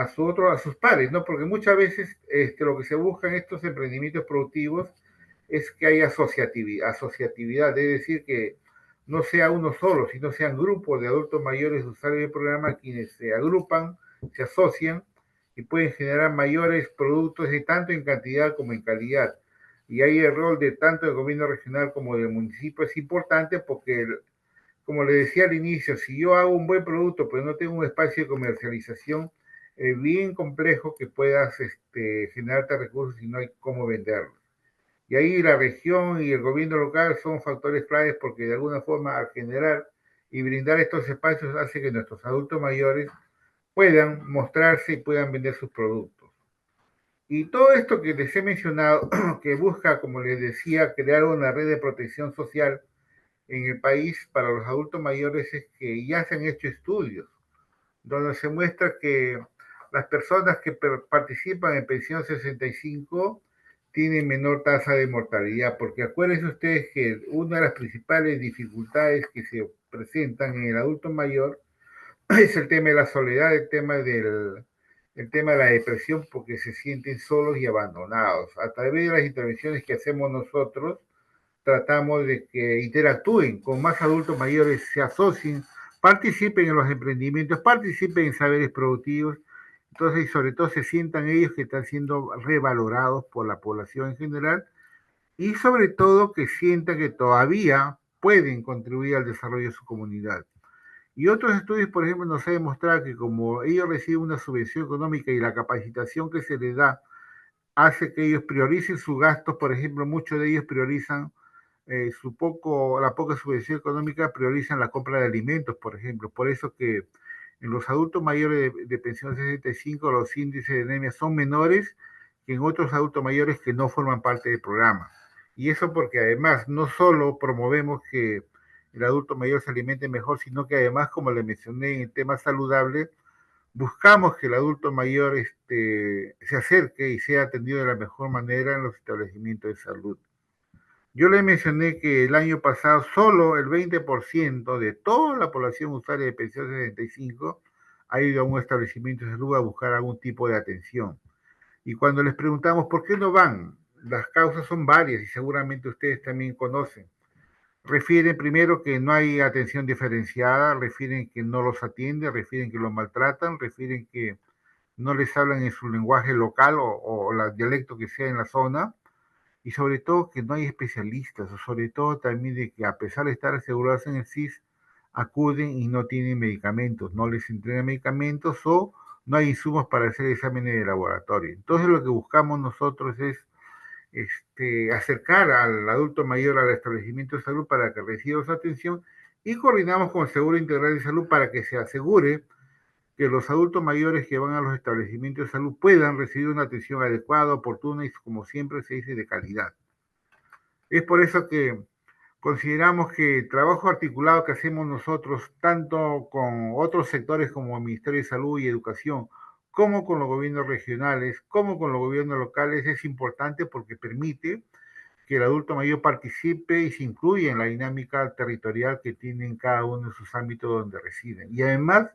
sus pares, ¿no? Porque muchas veces lo que se busca en estos emprendimientos productivos es que haya asociatividad, es decir, que no sea uno solo, sino sean grupos de adultos mayores usuarios del programa quienes se agrupan, se asocian y pueden generar mayores productos, tanto en cantidad como en calidad. Y ahí el rol de tanto del gobierno regional como del municipio es importante, porque, como les decía al inicio, si yo hago un buen producto pero no tengo un espacio de comercialización, es bien complejo que puedas generarte recursos y no hay cómo venderlos. Y ahí la región y el gobierno local son factores claves, porque de alguna forma al generar y brindar estos espacios hace que nuestros adultos mayores puedan mostrarse y puedan vender sus productos. Y todo esto que les he mencionado, que busca, como les decía, crear una red de protección social en el país para los adultos mayores, es que ya se han hecho estudios donde se muestra que las personas que participan en pensión 65 tienen menor tasa de mortalidad, porque acuérdense ustedes que una de las principales dificultades que se presentan en el adulto mayor es el tema de la soledad, el tema de la depresión, porque se sienten solos y abandonados. A través de las intervenciones que hacemos nosotros, tratamos de que interactúen con más adultos mayores, se asocien, participen en los emprendimientos, participen en saberes productivos. Entonces, y sobre todo, se sientan ellos que están siendo revalorados por la población en general, y sobre todo que sienta que todavía pueden contribuir al desarrollo de su comunidad. Y otros estudios, por ejemplo, nos han demostrado que como ellos reciben una subvención económica y la capacitación que se les da hace que ellos prioricen sus gastos, por ejemplo, muchos de ellos priorizan la poca subvención económica, priorizan la compra de alimentos, por ejemplo. Por eso que en los adultos mayores de pensión 65 los índices de anemia son menores que en otros adultos mayores que no forman parte del programa. Y eso porque además no solo promovemos que el adulto mayor se alimente mejor, sino que además, como le mencioné en el tema saludable, buscamos que el adulto mayor se acerque y sea atendido de la mejor manera en los establecimientos de salud. Yo le mencioné que el año pasado solo el 20% de toda la población usuaria de pensión 65 ha ido a un establecimiento de salud a buscar algún tipo de atención. Y cuando les preguntamos por qué no van, las causas son varias y seguramente ustedes también conocen. Refieren primero que no hay atención diferenciada, refieren que no los atienden, refieren que los maltratan, refieren que no les hablan en su lenguaje local o el dialecto que sea en la zona, y sobre todo que no hay especialistas, o sobre todo también de que a pesar de estar asegurados en el SIS, acuden y no tienen medicamentos, no les entregan medicamentos o no hay insumos para hacer exámenes de laboratorio. Entonces lo que buscamos nosotros es acercar al adulto mayor al establecimiento de salud para que reciba su atención y coordinamos con el Seguro Integral de Salud para que se asegure que los adultos mayores que van a los establecimientos de salud puedan recibir una atención adecuada, oportuna y, como siempre se dice, de calidad. Es por eso que consideramos que el trabajo articulado que hacemos nosotros, tanto con otros sectores como el Ministerio de Salud y Educación, como con los gobiernos regionales, como con los gobiernos locales, es importante porque permite que el adulto mayor participe y se incluya en la dinámica territorial que tienen cada uno de sus ámbitos donde residen. Y además,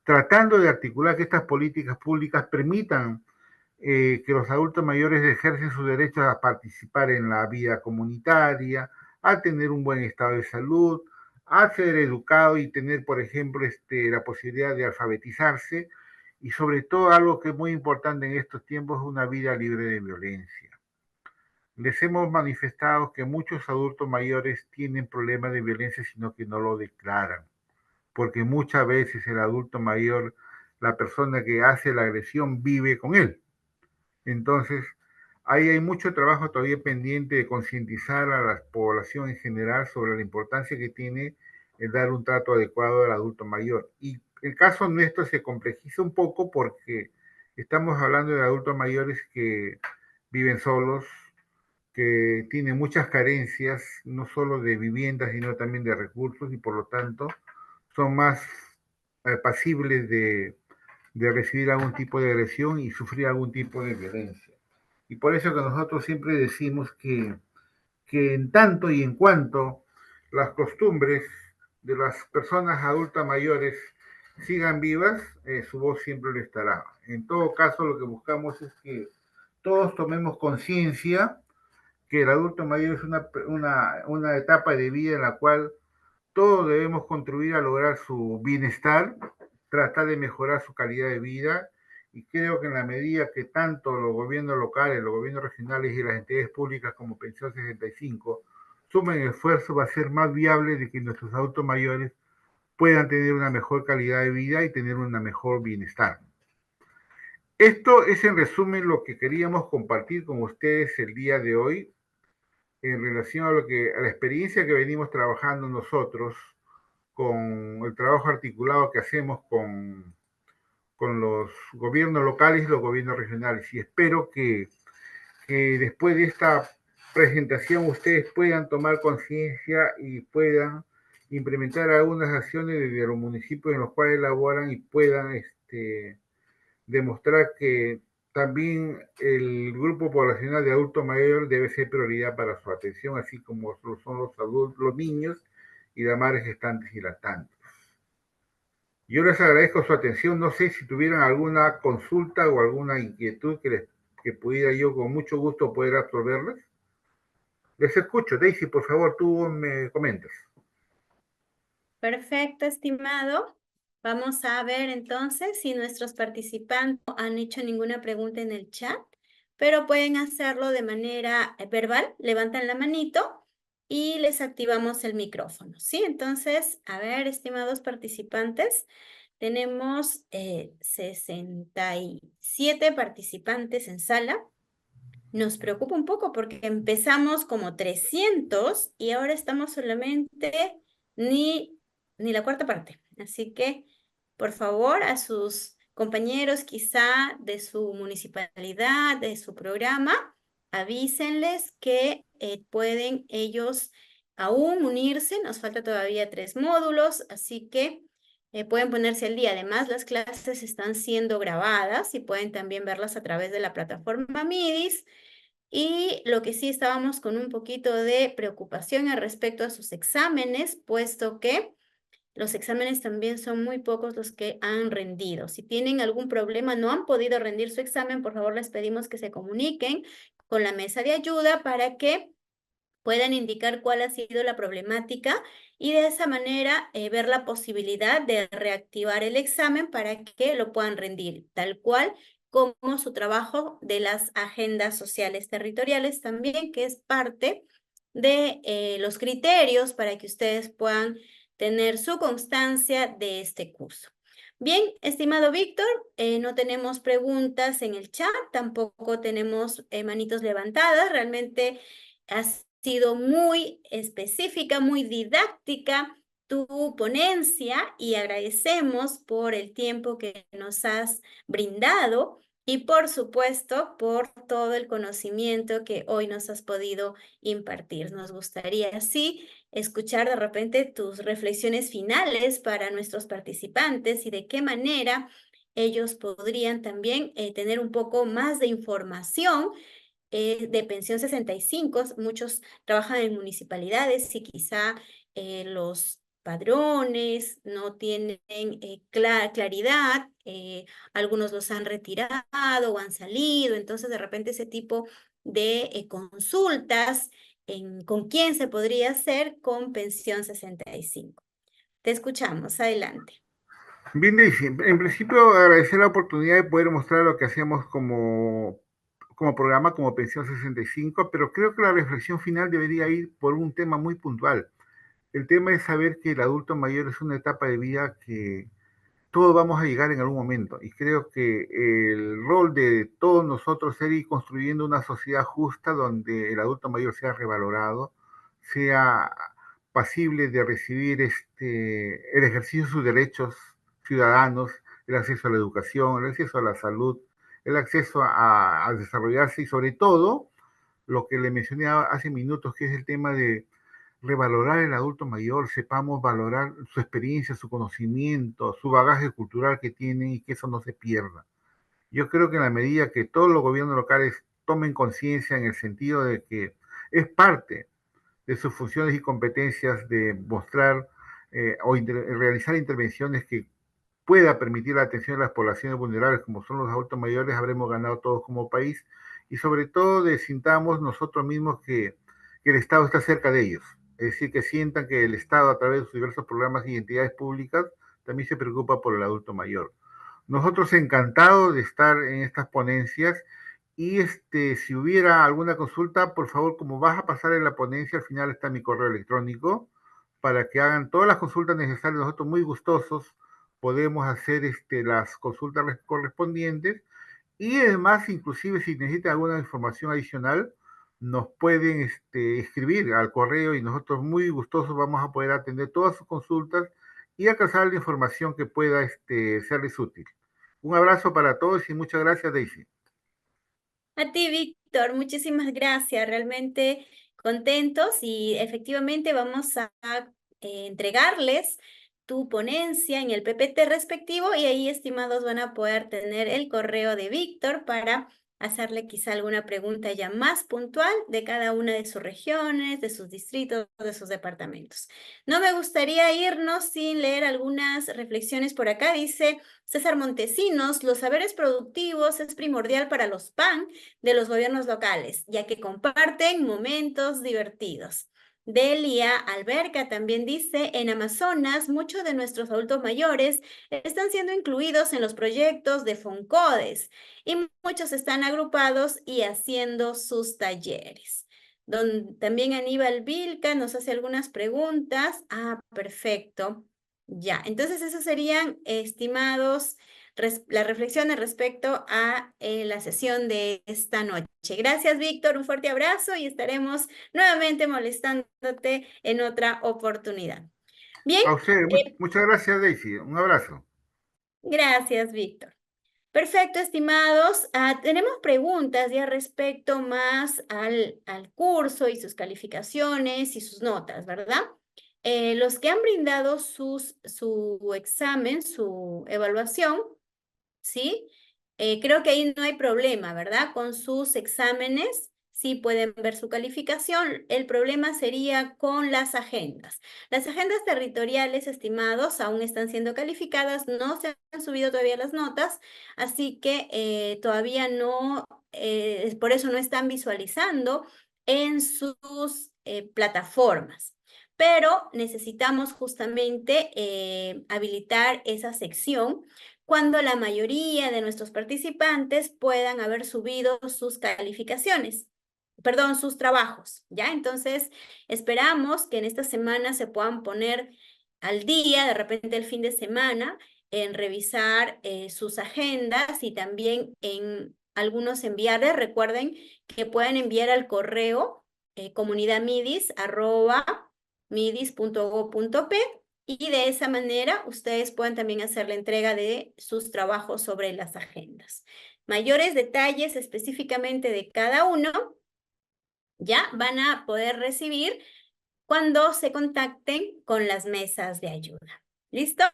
tratando de articular que estas políticas públicas permitan que los adultos mayores ejercen sus derechos a participar en la vida comunitaria, a tener un buen estado de salud, a ser educado y tener, por ejemplo, la posibilidad de alfabetizarse y sobre todo algo que es muy importante en estos tiempos, una vida libre de violencia. Les hemos manifestado que muchos adultos mayores tienen problemas de violencia, sino que no lo declaran, porque muchas veces el adulto mayor, la persona que hace la agresión, vive con él. Entonces, ahí hay mucho trabajo todavía pendiente de concientizar a la población en general sobre la importancia que tiene el dar un trato adecuado al adulto mayor. Y el caso nuestro se complejiza un poco porque estamos hablando de adultos mayores que viven solos, que tienen muchas carencias, no solo de vivienda, sino también de recursos, y por lo tanto son más pasibles de recibir algún tipo de agresión y sufrir algún tipo de violencia. Y por eso que nosotros siempre decimos que en tanto y en cuanto las costumbres de las personas adultas mayores sigan vivas, su voz siempre lo estará. En todo caso, lo que buscamos es que todos tomemos conciencia que el adulto mayor es una etapa de vida en la cual todos debemos contribuir a lograr su bienestar, tratar de mejorar su calidad de vida, y creo que en la medida que tanto los gobiernos locales, los gobiernos regionales y las entidades públicas como Pensión 65 sumen esfuerzo, va a ser más viable de que nuestros adultos mayores puedan tener una mejor calidad de vida y tener un mejor bienestar. Esto es en resumen lo que queríamos compartir con ustedes el día de hoy en relación a la experiencia que venimos trabajando nosotros con el trabajo articulado que hacemos con los gobiernos locales y los gobiernos regionales. Y espero que después de esta presentación ustedes puedan tomar conciencia y puedan implementar algunas acciones desde los municipios en los cuales laboran y puedan demostrar que también el grupo poblacional de adultos mayores debe ser prioridad para su atención, así como son los adultos, los niños y las madres gestantes y lactantes. Yo les agradezco su atención. No sé si tuvieran alguna consulta o alguna inquietud que pudiera yo con mucho gusto poder resolverles. Les escucho. Daisy, por favor, tú me comentas.
Perfecto, estimado. Vamos a ver entonces si nuestros participantes no han hecho ninguna pregunta en el chat. pero pueden hacerlo de manera verbal, levantan la manito y les activamos el micrófono, ¿sí? Entonces, a ver, estimados participantes, tenemos 67 participantes en sala. Nos preocupa un poco porque empezamos como 300 y ahora estamos solamente ni la cuarta parte. Así que, por favor, a sus compañeros quizá de su municipalidad, de su programa, avísenles que pueden ellos aún unirse. Nos falta todavía 3 módulos, así que pueden ponerse al día. Además, las clases están siendo grabadas y pueden también verlas a través de la plataforma Midis. Y lo que sí estábamos con un poquito de preocupación al respecto a sus exámenes, puesto que los exámenes también son muy pocos los que han rendido. Si tienen algún problema, no han podido rendir su examen, por favor les pedimos que se comuniquen con la mesa de ayuda para que puedan indicar cuál ha sido la problemática y de esa manera ver la posibilidad de reactivar el examen para que lo puedan rendir, tal cual como su trabajo de las agendas sociales territoriales también, que es parte de los criterios para que ustedes puedan tener su constancia de este curso. Bien, estimado Víctor, no tenemos preguntas en el chat, tampoco tenemos manitos levantadas, realmente has sido muy específica, muy didáctica tu ponencia y agradecemos por el tiempo que nos has brindado y por supuesto por todo el conocimiento que hoy nos has podido impartir. Nos gustaría así escuchar de repente tus reflexiones finales para nuestros participantes y de qué manera ellos podrían también tener un poco más de información de pensión 65, muchos trabajan en municipalidades y quizá los padrones no tienen claridad, algunos los han retirado o han salido, entonces de repente ese tipo de consultas, ¿con quién se podría hacer con pensión 65? Te escuchamos, adelante.
Bien, Daisy, en principio agradecer la oportunidad de poder mostrar lo que hacemos como programa, como Pensión 65, pero creo que la reflexión final debería ir por un tema muy puntual. El tema es saber que el adulto mayor es una etapa de vida que todos vamos a llegar en algún momento, y creo que el rol de todos nosotros es ir construyendo una sociedad justa donde el adulto mayor sea revalorado, sea pasible de recibir el ejercicio de sus derechos ciudadanos, el acceso a la educación, el acceso a la salud, el acceso a desarrollarse y sobre todo, lo que le mencioné hace minutos, que es el tema de revalorar el adulto mayor, sepamos valorar su experiencia, su conocimiento, su bagaje cultural que tiene y que eso no se pierda. Yo creo que en la medida que todos los gobiernos locales tomen conciencia en el sentido de que es parte de sus funciones y competencias de mostrar o realizar intervenciones que pueda permitir la atención de las poblaciones vulnerables como son los adultos mayores, habremos ganado todos como país y sobre todo sintamos nosotros mismos que el Estado está cerca de ellos. Es decir, que sientan que el Estado a través de sus diversos programas y entidades públicas también se preocupa por el adulto mayor. Nosotros encantados de estar en estas ponencias y si hubiera alguna consulta, por favor, como vas a pasar en la ponencia, al final está mi correo electrónico para que hagan todas las consultas necesarias. Nosotros muy gustosos podemos hacer las consultas correspondientes y además, inclusive si necesitan alguna información adicional, nos pueden escribir al correo y nosotros muy gustosos vamos a poder atender todas sus consultas y alcanzar la información que pueda serles útil. Un abrazo para todos y muchas gracias, Daisy.
A ti, Víctor, muchísimas gracias. Realmente contentos y efectivamente vamos a entregarles tu ponencia en el PPT respectivo y ahí, estimados, van a poder tener el correo de Víctor para hacerle quizá alguna pregunta ya más puntual de cada una de sus regiones, de sus distritos, de sus departamentos. No me gustaría irnos sin leer algunas reflexiones por acá. Dice César Montesinos, los saberes productivos es primordial para los PAN de los gobiernos locales, ya que comparten momentos divertidos. Delia Alberca también dice, en Amazonas, muchos de nuestros adultos mayores están siendo incluidos en los proyectos de FONCODES y muchos están agrupados y haciendo sus talleres. También Aníbal Vilca nos hace algunas preguntas. Ah, perfecto. Ya, entonces esos serían, estimados, las reflexiones respecto a la sesión de esta noche. Gracias, Víctor, un fuerte abrazo y estaremos nuevamente molestándote en otra oportunidad. Bien.
A usted, muchas gracias, Daisy. Un abrazo.
Gracias, Víctor. Perfecto, estimados. Tenemos preguntas ya respecto más al curso y sus calificaciones y sus notas, ¿verdad? Los que han brindado su examen, su evaluación, ¿sí? Creo que ahí no hay problema, ¿verdad? Con sus exámenes, sí pueden ver su calificación. El problema sería con las agendas. Las agendas territoriales, estimados, aún están siendo calificadas, no se han subido todavía las notas, así que todavía no, por eso no están visualizando en sus plataformas. Pero necesitamos justamente habilitar esa sección cuando la mayoría de nuestros participantes puedan haber subido sus calificaciones, perdón, sus trabajos, ¿ya? Entonces, esperamos que en esta semana se puedan poner al día, de repente el fin de semana, en revisar sus agendas y también en algunos enviarles. Recuerden que pueden enviar al correo comunidadmidis@midis.go.p y de esa manera ustedes pueden también hacer la entrega de sus trabajos sobre las agendas. Mayores detalles específicamente de cada uno ya van a poder recibir cuando se contacten con las mesas de ayuda. ¿Listo?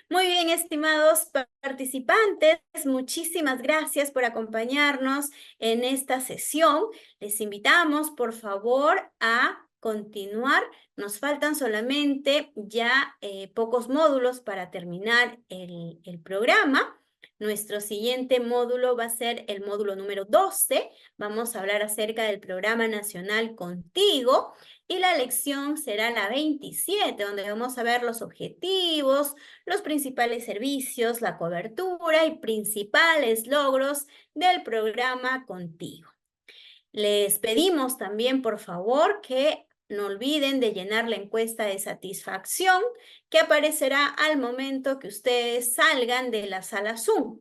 Muy bien, estimados participantes, muchísimas gracias por acompañarnos en esta sesión. Les invitamos, por favor, a continuar. Nos faltan solamente ya pocos módulos para terminar el programa. Nuestro siguiente módulo va a ser el módulo número 12. Vamos a hablar acerca del Programa Nacional Contigo. Y la lección será la 27, donde vamos a ver los objetivos, los principales servicios, la cobertura y principales logros del programa Contigo. Les pedimos también, por favor, que no olviden de llenar la encuesta de satisfacción que aparecerá al momento que ustedes salgan de la sala Zoom.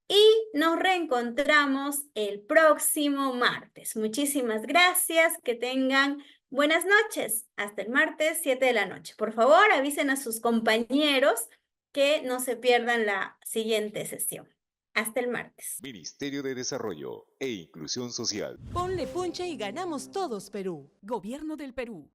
Y nos reencontramos el próximo martes. Muchísimas gracias, que tengan buenas noches. Hasta el martes 7 de la noche. Por favor, avisen a sus compañeros que no se pierdan la siguiente sesión. Hasta el martes.
Ministerio de Desarrollo e Inclusión Social.
Ponle punche y ganamos todos, Perú. Gobierno del Perú.